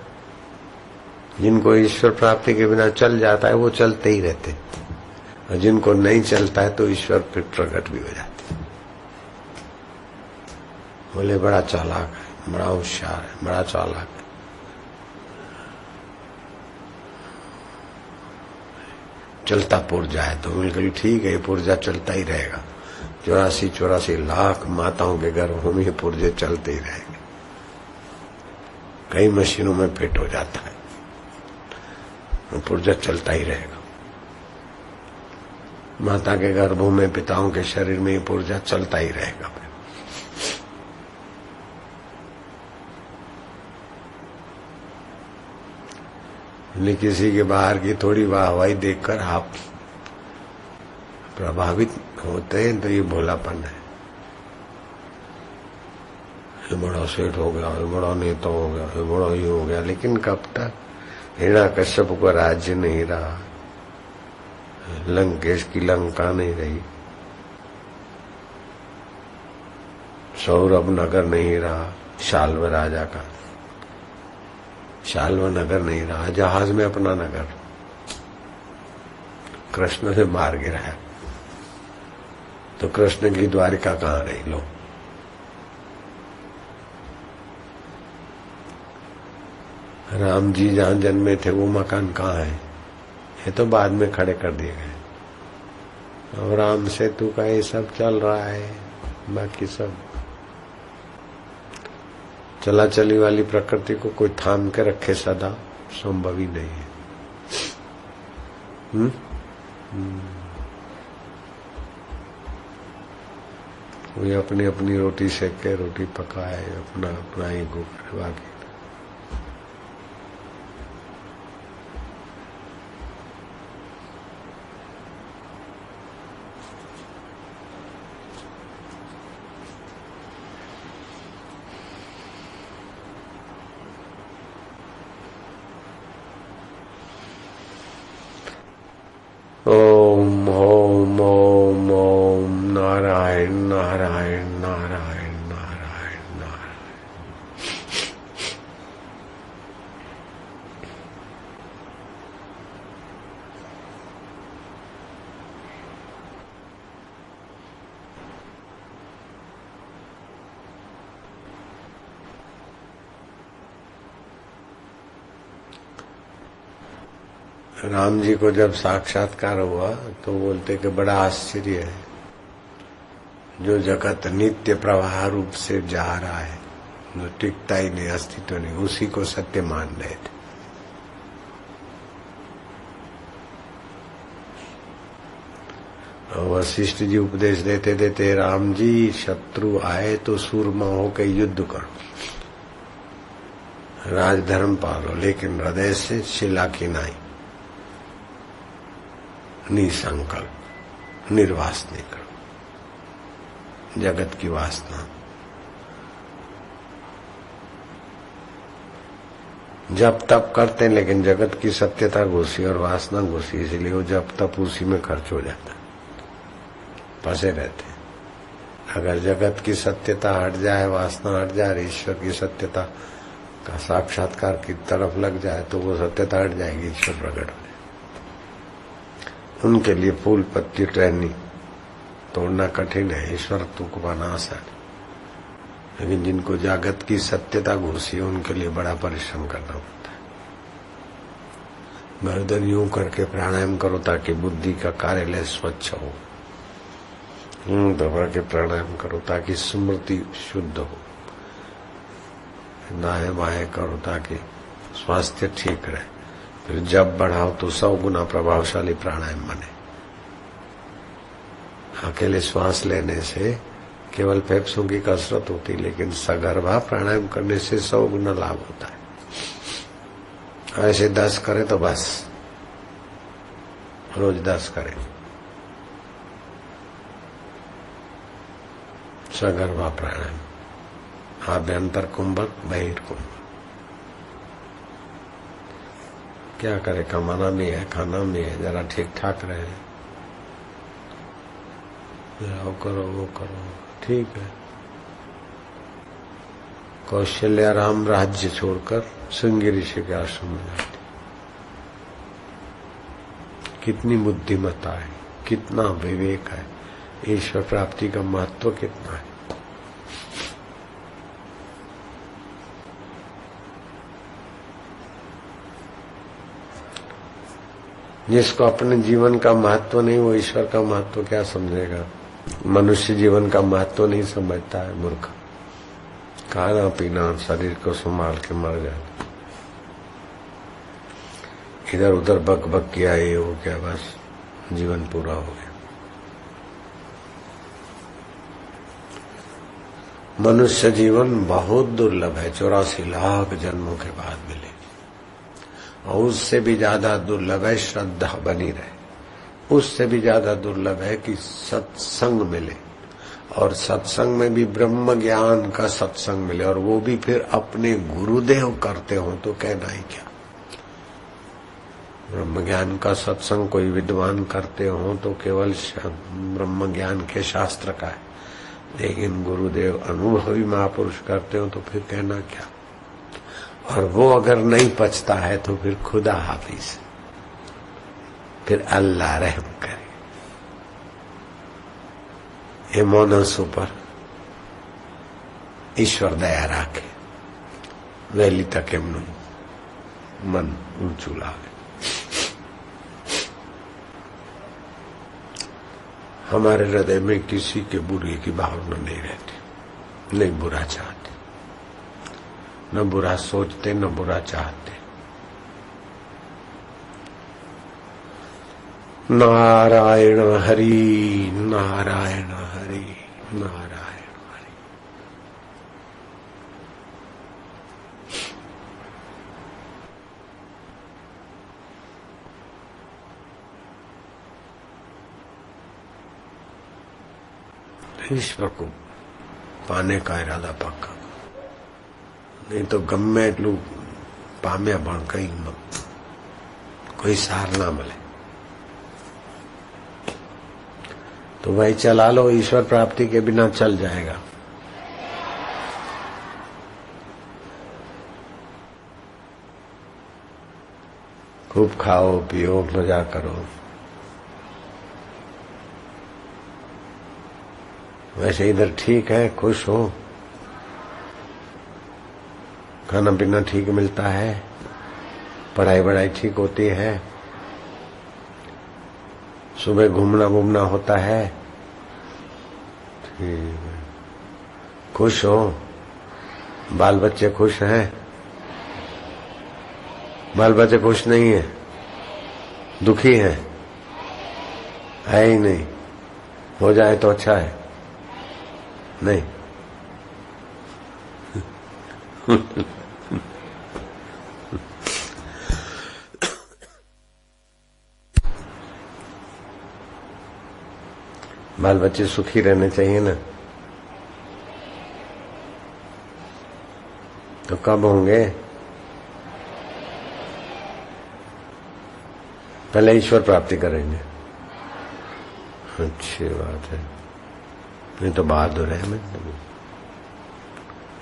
जिनको ईश्वर प्राप्ति के बिना चल जाता है वो चलते ही रहते, और जिनको नहीं चलता है तो ईश्वर फिर प्रकट भी हो जाते। बोले बड़ा चालाक है, बड़ा होशियार है, बड़ा चालाक है। चलता पुर्जा है तो बिल्कुल ठीक है, ये पुर्जा चलता ही रहेगा। 84 लाख माताओं के गर्भों में पुर्जे चलते ही रहेंगे, कई मशीनों में फिट हो जाता है, पुर्जा चलता ही रहेगा। माता के गर्भों में पिताओं के शरीर में पुर्जा चलता ही रहेगा। किसी के बाहर की थोड़ी वाहवाही देखकर आप प्रभावित होते हैं तो ये भोलापन है। ये बड़ा सेठ हो गया, ये बड़ा नेता हो गया, ये बड़ा ये हो गया, लेकिन कब तक? हिरण्यकश्यप को राज्य नहीं रहा, लंकेश की लंका नहीं रही, सौरभ नगर नहीं रहा, शाल्व राजा का शाल्व नगर नहीं रहा, जहाज में अपना नगर कृष्ण से मार गिराया, तो कृष्ण की द्वारिका कहाँ रही? लो, राम जी जहां जन्मे थे वो मकान कहाँ है? ये तो बाद में खड़े कर दिए गए। और राम सेतु का ये सब चल रहा है, बाकी सब चला चली वाली प्रकृति को कोई थाम के रखे सदा संभव ही नहीं है। कोई अपनी अपनी रोटी सेक के रोटी पकाए, अपना अपना ही गो करे, बाकी ओम ओम ओम ओम नारायण नारायण नारायण नारायण नारायण। राम जी को जब साक्षात्कार हुआ तो बोलते कि बड़ा आश्चर्य है, जो जगत नित्य प्रवाह रूप से जा रहा है, जो टिकता ही नहीं, अस्तित्व नहीं, उसी को सत्य मान रहे थे। और वशिष्ठ जी उपदेश देते देते, राम जी शत्रु आए तो सूरमा होकर युद्ध करो, राजधर्म पालो, लेकिन हृदय से शिला की नाई, निसंकल्प निर्वासनी करो, जगत की वासना जब तप करते हैं, लेकिन जगत की सत्यता घुसी और वासना घुसी, इसलिए वो जब तप उसी में खर्च हो जाता, फंसे रहते हैं। अगर जगत की सत्यता हट जाए, वासना हट जाए, ईश्वर की सत्यता का साक्षात्कार की तरफ लग जाए तो वो सत्यता हट जाएगी, ईश्वर प्रकट हो जाए। उनके लिए फूल पत्ती टहनी तोड़ना कठिन है, ईश्वर को पाना आसान, लेकिन जिनको जगत की सत्यता घुसी है उनके लिए बड़ा परिश्रम करना पड़ता है। गर्दन यूं करके प्राणायाम करो ताकि बुद्धि का कार्यालय स्वच्छ हो, यूं दबा के प्राणायाम करो ताकि स्मृति शुद्ध हो, दाएं बाएं करो ताकि स्वास्थ्य ठीक रहे। फिर जब बढ़ाओ तो 100 गुना प्रभावशाली प्राणायाम बने। अकेले श्वास लेने से केवल फेफड़ों की कसरत होती, लेकिन सगर्भा प्राणायाम करने से 100 गुना लाभ होता है। ऐसे 10 करे तो बस, रोज 10 करे। सगर्भा प्राणायाम, आभ्यंतर कुंभक, बहिर्कुंभक। क्या करे, कमाना भी है, खाना भी है, जरा ठीक ठाक रहे। वो करो वो करो, ठीक है। कौशल्या राम राज्य छोड़कर श्रृंगी ऋषि के आश्रम में जाते। कितनी बुद्धिमत्ता है, कितना विवेक है, ईश्वर प्राप्ति का महत्व कितना है। जिसको अपने जीवन का महत्व नहीं, वो ईश्वर का महत्व क्या समझेगा। मनुष्य जीवन का महत्व नहीं समझता है, मूर्ख। खाना पीना, शरीर को संभाल के मर जाए, इधर उधर बक बक किया, ये हो गया, बस जीवन पूरा हो गया। मनुष्य जीवन बहुत दुर्लभ है, 84 लाख जन्मों के बाद मिले। और उससे भी ज्यादा दुर्लभ है श्रद्धा बनी रहे। उससे भी ज्यादा दुर्लभ है कि सत्संग मिले, और सत्संग में भी ब्रह्म ज्ञान का सत्संग मिले, और वो भी फिर अपने गुरुदेव करते हो तो कहना ही क्या। ब्रह्म ज्ञान का सत्संग कोई विद्वान करते हो तो केवल ब्रह्म ज्ञान के शास्त्र का है, लेकिन गुरुदेव अनुभवी महापुरुष करते हो तो फिर कहना क्या। और वो अगर नहीं पचता है तो फिर खुदा हाफिज, फिर अल्लाह रहम करे। ये मोनसों पर ईश्वर दया राखे, वैली तक एमनु मन ऊंचू लागे। हमारे हृदय में किसी के बुरे की भावना नहीं रहती, नहीं बुरा चाहते, न बुरा सोचते, न बुरा चाहते। नारायण हरि, नारायण हरि, नारायण हरि। ईश्वर को पाने का इरादा पक्का, नहीं तो गम्मे एटलू पाम्या पण कई कोई सार ना मिले। तो भाई चला लो, ईश्वर प्राप्ति के बिना चल जाएगा। खूब खाओ पियो, मजा करो। वैसे इधर ठीक है, खुश हो, खाना पीना ठीक मिलता है, पढ़ाई वढ़ाई ठीक होती है, सुबह घूमना होता है, ठीक है। खुश हो, बाल बच्चे खुश हैं, बाल बच्चे खुश नहीं है, दुखी हैं, है ही नहीं। हो जाए तो अच्छा है, नहीं बाल बच्चे सुखी रहने चाहिए ना। तो कब होंगे? पहले ईश्वर प्राप्ति करेंगे। अच्छी बात है, नहीं तो बहादुर है। मैं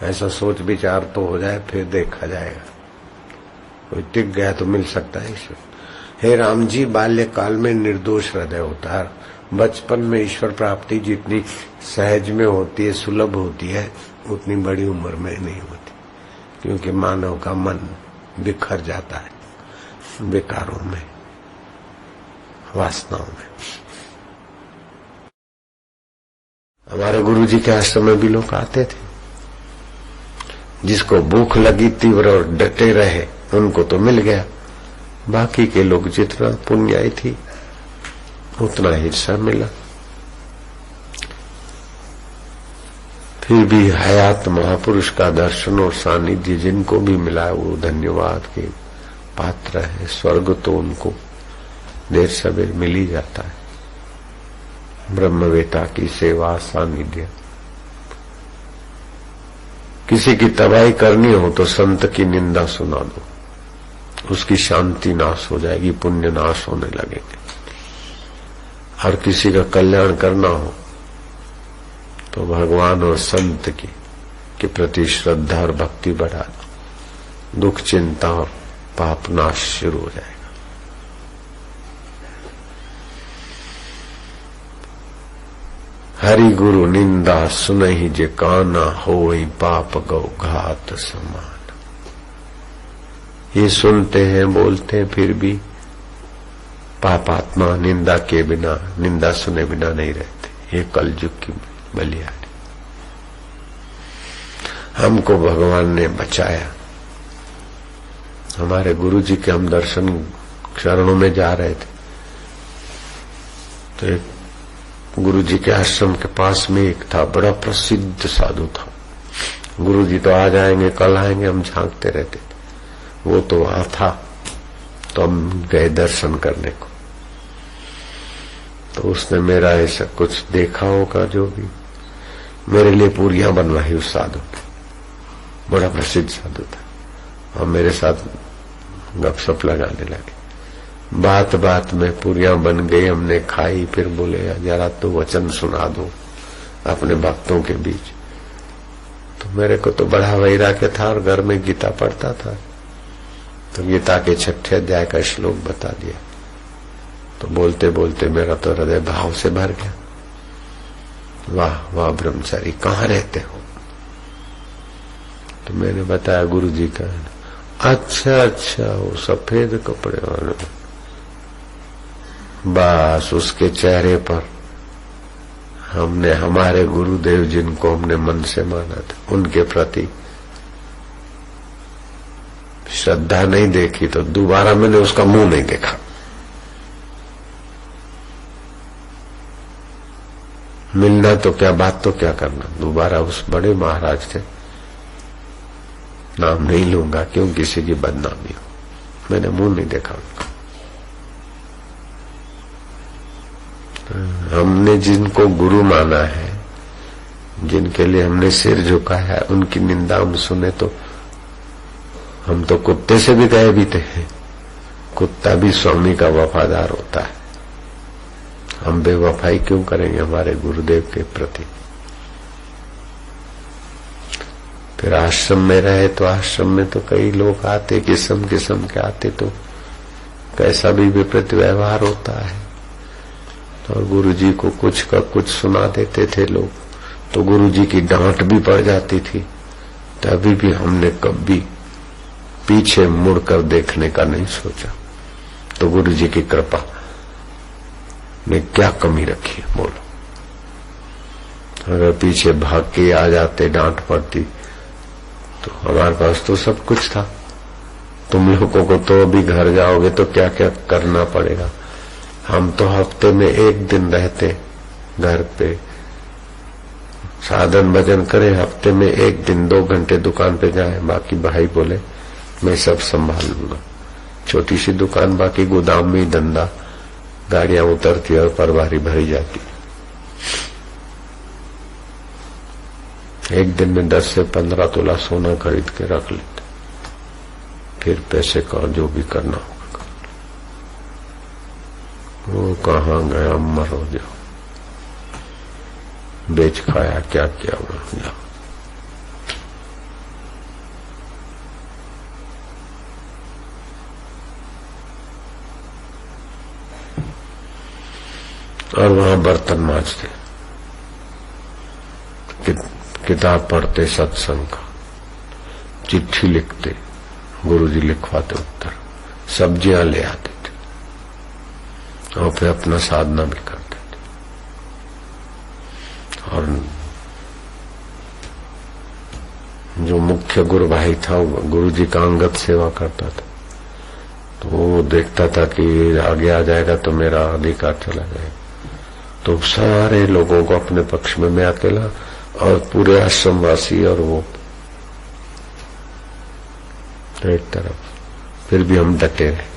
ऐसा सोच विचार तो हो जाए, फिर देखा जाएगा। कोई टिक गया तो मिल सकता है ईश्वर। हे राम जी, बाल्यकाल में निर्दोष हृदय होता है। बचपन में ईश्वर प्राप्ति जितनी सहज में होती है, सुलभ होती है, उतनी बड़ी उम्र में नहीं होती, क्योंकि मानव का मन बिखर जाता है विकारों में, वासनाओं में। हमारे गुरुजी के आश्रम में भी लोग आते थे, जिसको भूख लगी तीव्र और डटे रहे उनको तो मिल गया, बाकी के लोग जितना पुण्याई थी उतना हिस्सा मिला। फिर भी हयात महापुरुष का दर्शन और सानिध्य जिनको भी मिला वो धन्यवाद के पात्र है। स्वर्ग तो उनको देर सवेर मिल ही जाता है। ब्रह्मवेता की सेवा सानिध्य। किसी की तबाही करनी हो तो संत की निंदा सुना दो, उसकी शांति नाश हो जाएगी, पुण्य नाश होने लगेंगे। और किसी का कल्याण करना हो तो भगवान और संत के प्रति श्रद्धा और भक्ति बढ़ा दो, दुख चिंता और पाप नाश शुरू हो जाएगा। हरि गुरु निंदा सुनहि जे काना होई पाप गौ घात समान। ये सुनते हैं बोलते हैं फिर भी पापात्मा निंदा के बिना, निंदा सुने बिना नहीं रहते। ये कलयुग की बलिहारी। हमको भगवान ने बचाया। हमारे गुरु जी के हम दर्शन शरणों में जा रहे थे तो एक गुरु जी के आश्रम के पास में एक था, बड़ा प्रसिद्ध साधु था। गुरु जी तो आ जाएंगे कल आएंगे, हम झांकते रहते थे। वो तो वहां था तो हम गए दर्शन करने को। तो उसने मेरा ऐसा कुछ देखा होगा, जो भी मेरे लिए पूरियां बनवाई उस साधु की। बड़ा प्रसिद्ध साधु था और मेरे साथ गपशप लगाने लगे। बात बात में पूरियां बन गई, हमने खाई। फिर बोले जरा तो वचन सुना दो अपने भक्तों के बीच। तो मेरे को तो बड़ा वैराग्य था और घर में गीता पढ़ता था, तो गीता के 6 अध्याय का श्लोक बता दिया। तो बोलते बोलते मेरा तो हृदय भाव से भर गया। वाह वाह ब्रह्मचारी, कहाँ रहते हो? तो मैंने बताया गुरु जी का। अच्छा अच्छा, वो सफेद कपड़े वाले। बस उसके चेहरे पर हमने हमारे गुरुदेव जिनको हमने मन से माना था उनके प्रति श्रद्धा नहीं देखी, तो दोबारा मैंने उसका मुंह नहीं देखा। मिलना तो क्या, बात तो क्या करना। दोबारा उस बड़े महाराज थे, नाम नहीं लूंगा क्यों किसी की बदनामी हो, मैंने मुंह नहीं देखा उनका। हमने जिनको गुरु माना है, जिनके लिए हमने सिर झुकाया है, उनकी निंदा हम सुने तो हम तो कुत्ते से भी गए बीते हैं। कुत्ता भी स्वामी का वफादार होता है। हम बेवफाई क्यों करेंगे हमारे गुरुदेव के प्रति? फिर आश्रम में रहे तो आश्रम में तो कई लोग आते, किस्म किस्म के आते, तो कैसा भी विपरीत व्यवहार होता है। और गुरु जी को कुछ का कुछ सुना देते थे लोग, तो गुरु जी की डांट भी पड़ जाती थी। तभी भी हमने कभी पीछे मुड़कर देखने का नहीं सोचा। तो गुरु जी की कृपा ने क्या कमी रखी है बोलो? अगर पीछे भाग के आ जाते, डांट पड़ती, तो हमारे पास तो सब कुछ था। तुम लोगों को तो अभी घर जाओगे तो क्या क्या करना पड़ेगा। हम तो हफ्ते में 1 दिन रहते घर पे, साधन भजन करें। हफ्ते में 1 दिन 2 घंटे दुकान पे जाए, बाकी भाई बोले मैं सब संभाल लूंगा। छोटी सी दुकान, बाकी गोदाम में ही धंधा, गाड़ियां उतरती और परवारी भरी जाती। 1 दिन में 10 से 15 तोला सोना खरीद के रख लेते, फिर पैसे का जो भी करना होगा। वो कहाँ गया, मरो जाओ, बेच खाया, क्या किया मरो जाओ। और वहां बर्तन मांजते, किताब पढ़ते, सत्संग का, चिट्ठी लिखते, गुरुजी लिखवाते उत्तर, सब्जियां ले आते थे और फिर अपना साधना भी करते थे। और जो मुख्य गुरु भाई था, गुरु जी का अंगत सेवा करता था, तो वो देखता था कि आगे आ जाएगा तो मेरा अधिकार चला जाएगा, तो सारे लोगों को अपने पक्ष में मैं अकेला और पूरे आश्रमवासी और वो एक तरफ। फिर भी हम डटे रहे।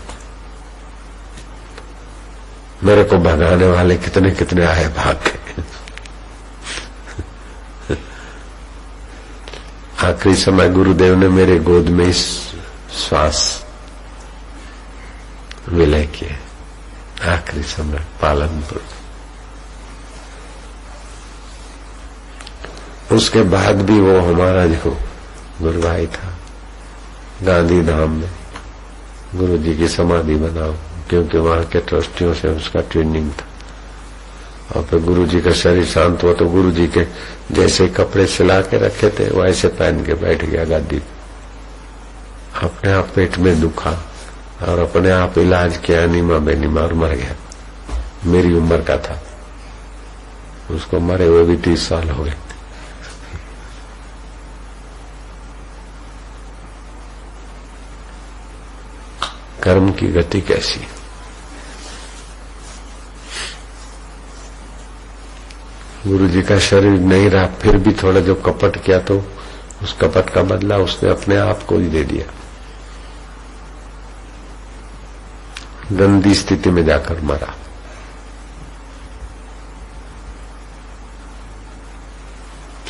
मेरे को भगाने वाले कितने कितने आए, भाग गए। आखिरी समय गुरुदेव ने मेरे गोद में इस श्वास विलय किए, आखिरी समय पालनपुर। उसके बाद भी वो हमारा जो गुरु भाई था, गांधी धाम में गुरु जी की समाधि बनाओ, क्योंकि वहां के ट्रस्टियों से उसका ट्रेनिंग था। और फिर गुरु जी का शरीर शांत हुआ तो गुरु जी के जैसे कपड़े सिला के रखे थे वैसे पहन के बैठ गया गादी। अपने आप पेट में दुखा और अपने आप इलाज किया, नीमा बेनीमा, और मर गया। मेरी उम्र का था, उसको मरे हुए भी 30 साल हो गए। कर्म की गति कैसी। गुरु जी का शरीर नहीं रहा, फिर भी थोड़ा जो कपट किया तो उस कपट का बदला उसने अपने आप को ही दे दिया। गंदी स्थिति में जाकर मरा।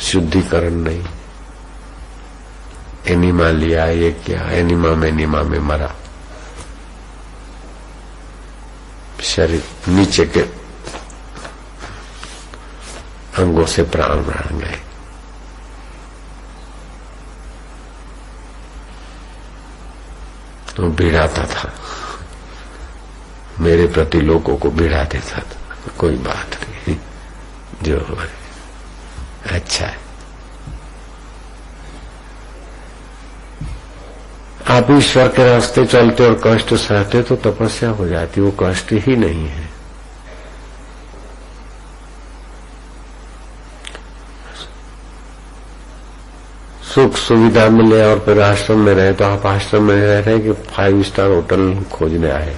शुद्धिकरण नहीं, एनिमा लिया, ये क्या, एनिमा में मरा। शरीर नीचे के अंगों से प्राण गए। तो भिड़ाता था, मेरे प्रति लोगों को भिड़ा देता था। कोई बात नहीं, जो अच्छा है। आप ईश्वर के रास्ते चलते और कष्ट सहते तो तपस्या हो जाती, वो कष्ट ही नहीं है। सुख सुविधा मिले और फिर आश्रम में रहे तो आप आश्रम में रह रहे कि 5 स्टार होटल खोजने आए,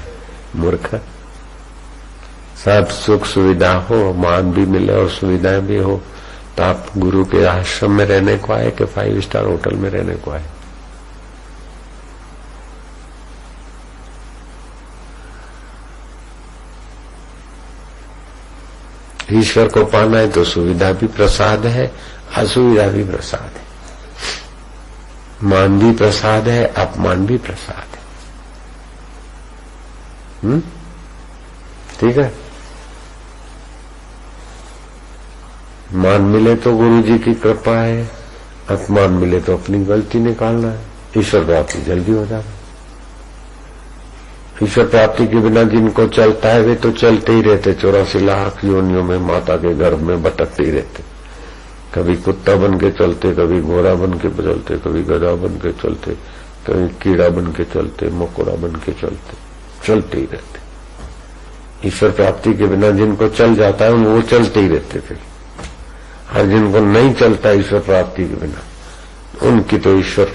मूर्ख। सब सुख सुविधा हो, मान भी मिले और सुविधाएं भी हो, तो आप गुरु के आश्रम में रहने को आए कि 5 स्टार होटल में रहने को आए। ईश्वर को पाना है तो सुविधा भी प्रसाद है, असुविधा भी प्रसाद है। मान भी प्रसाद है, अपमान भी प्रसाद है। ठीक है। मान मिले तो गुरु जी की कृपा है, अपमान मिले तो अपनी गलती निकालना है। ईश्वर प्राप्ति जल्दी हो जाए। ईश्वर प्राप्ति के बिना जिनको चलता है वे तो चलते ही रहते, 84 लाख योनियों में माता के गर्भ में भटकते ही रहते। कभी कुत्ता बन के चलते, कभी घोड़ा बन के चलते, कभी गधा बन के चलते, कभी कीड़ा बन के चलते, मकोड़ा बन के चलते, चलते ही रहते। ईश्वर प्राप्ति के बिना जिनको चल जाता है वो चलते ही रहते फिर, और जिनको नहीं चलता ईश्वर प्राप्ति के बिना उनकी तो ईश्वर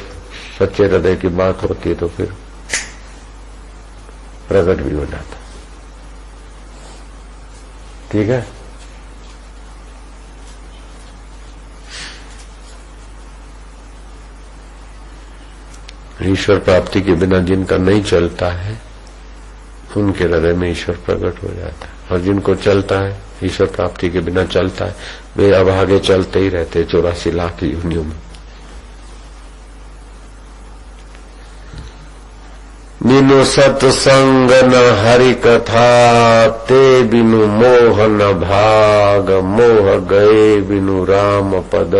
सच्चे हृदय की बात होती है तो फिर प्रकट भी हो जाता। ठीक है। ईश्वर प्राप्ति के बिना जिनका नहीं चलता है उनके हृदय में ईश्वर प्रकट हो जाता है, और जिनको चलता है ईश्वर प्राप्ति के बिना चलता है वे अब आगे चलते ही रहते 84 लाख योनियों में। बिनु सत्संग न हरि कथा, ते बिनु मोह न भाग, मोह गए बिनु राम पद,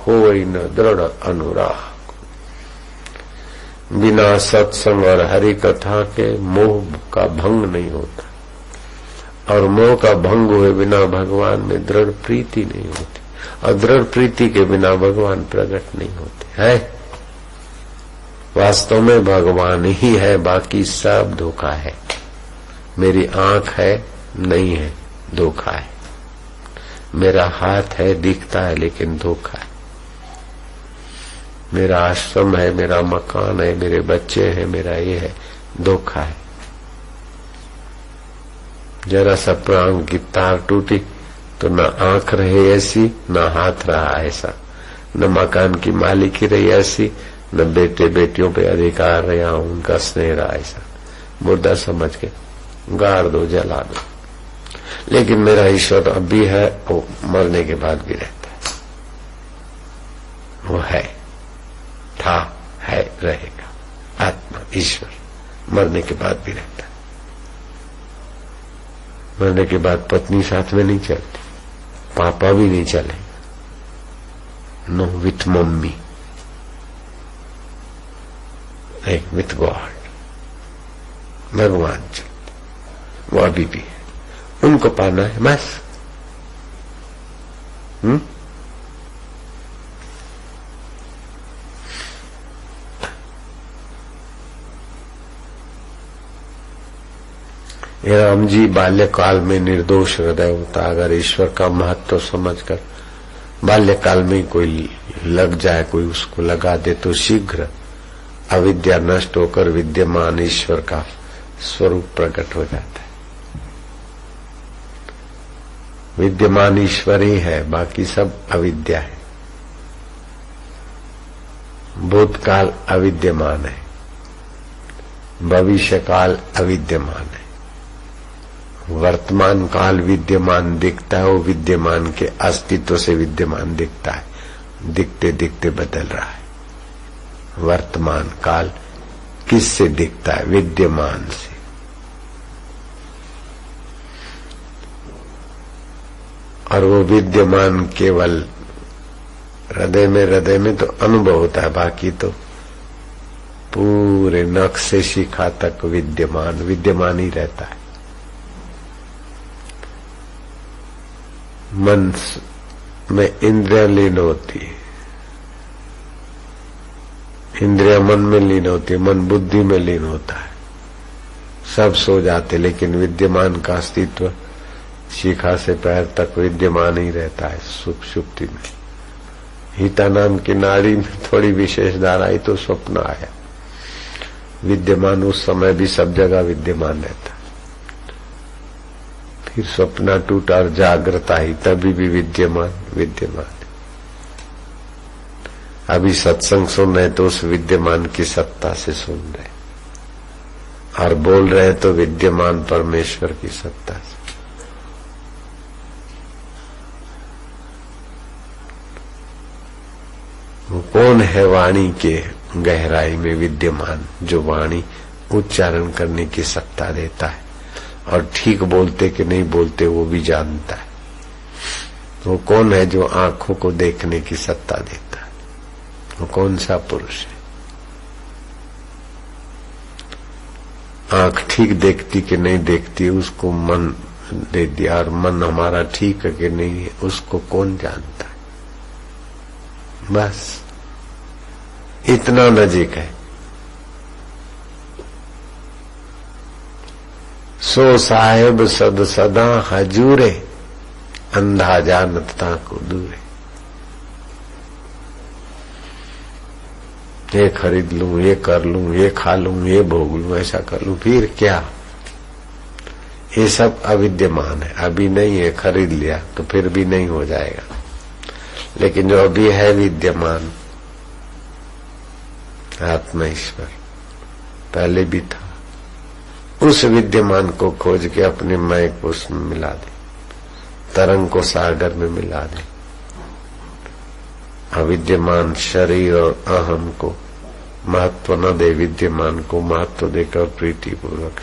होई न दृढ़ अनुराग। बिना सत्संग और हरि कथा के मोह का भंग नहीं होता, और मोह का भंग हुए बिना भगवान में दृढ़ प्रीति नहीं होती, और दृढ़ प्रीति के बिना भगवान प्रकट नहीं होते है। वास्तव में भगवान ही है, बाकी सब धोखा है। मेरी आंख है, नहीं है, धोखा है। मेरा हाथ है, दिखता है, लेकिन धोखा है। मेरा आश्रम है, मेरा मकान है, मेरे बच्चे हैं, मेरा ये है, धोखा है। जरा सा प्राण की तार टूटी तो न आंख रहे ऐसी, न हाथ रहा ऐसा, न मकान की मालिकी रही ऐसी, न बेटे बेटियों पे अधिकार रहा, उनका स्नेह रहा ऐसा। मुर्दा समझ के गाड़ दो, जला दो। लेकिन मेरा ईश्वर अब भी है, वो मरने के बाद भी रहता है। वो है, था, है, रहेगा। आत्मा ईश्वर मरने के बाद भी रहता है। मरने के बाद पत्नी साथ में नहीं चलती, पापा भी नहीं चलेगा। नो विथ मम्मी, एक विथ गॉड। भगवान चलते, वो अभी भी है, उनको पाना है बस। राम जी बाल्यकाल में निर्दोष हृदय होता। अगर ईश्वर का महत्व समझकर बाल्यकाल में कोई लग जाए, कोई उसको लगा दे, तो शीघ्र अविद्या नष्ट होकर विद्यमान ईश्वर का स्वरूप प्रकट हो जाता है। विद्यमान ईश्वर ही है, बाकी सब अविद्या है। भूतकाल अविद्यमान है, भविष्य काल अविद्यमान है, वर्तमान काल विद्यमान दिखता है। वो विद्यमान के अस्तित्व से विद्यमान दिखता है, दिखते दिखते बदल रहा है। वर्तमान काल किससे दिखता है? विद्यमान से। और वो विद्यमान केवल हृदय में तो अनुभव होता है, बाकी तो पूरे नख से शिखा तक विद्यमान ही रहता है। मन में इंद्रिया लीन होती है, इंद्रिया मन में लीन होती है, मन बुद्धि में लीन होता है, सब सो जाते, लेकिन विद्यमान का अस्तित्व शिखा से पैर तक विद्यमान ही रहता है। सुप्ति में हिता नाम की नाड़ी में थोड़ी विशेष धारा आई तो स्वप्न आया। विद्यमान उस समय भी सब जगह विद्यमान रहता, फिर स्वप्न टूटा और जागृत आई, तभी भी विद्यमान। अभी सत्संग सुन रहे तो उस विद्यमान की सत्ता से सुन रहे, और बोल रहे तो विद्यमान परमेश्वर की सत्ता से। वो कौन है वाणी के गहराई में विद्यमान, जो वाणी उच्चारण करने की सत्ता देता है, और ठीक बोलते कि नहीं बोलते वो भी जानता है। वो कौन है जो आंखों को देखने की सत्ता देता है? वो कौन सा पुरुष है? आंख ठीक देखती कि नहीं देखती उसको मन दे दिया, और मन हमारा ठीक है कि नहीं है उसको कौन जानता है? बस इतना नजीक है। सो साहेब सद सदा हजूरे, अंधा जानता को दूरे। ये खरीद लूं, ये कर लूं, ये खा लूं, ये भोग लूं, ऐसा कर लूं, फिर क्या? ये सब अविद्यमान है, अभी नहीं है, खरीद लिया तो फिर भी नहीं हो जाएगा। लेकिन जो अभी है विद्यमान, आत्मा ईश्वर पहले भी था, उस विद्यमान को खोज के अपने मय को उसमें मिला दे, तरंग को सागर में मिला दे। अविद्यमान शरीर और अहम को महत्व न दे, विद्यमान को महत्व देकर प्रीति पूर्वक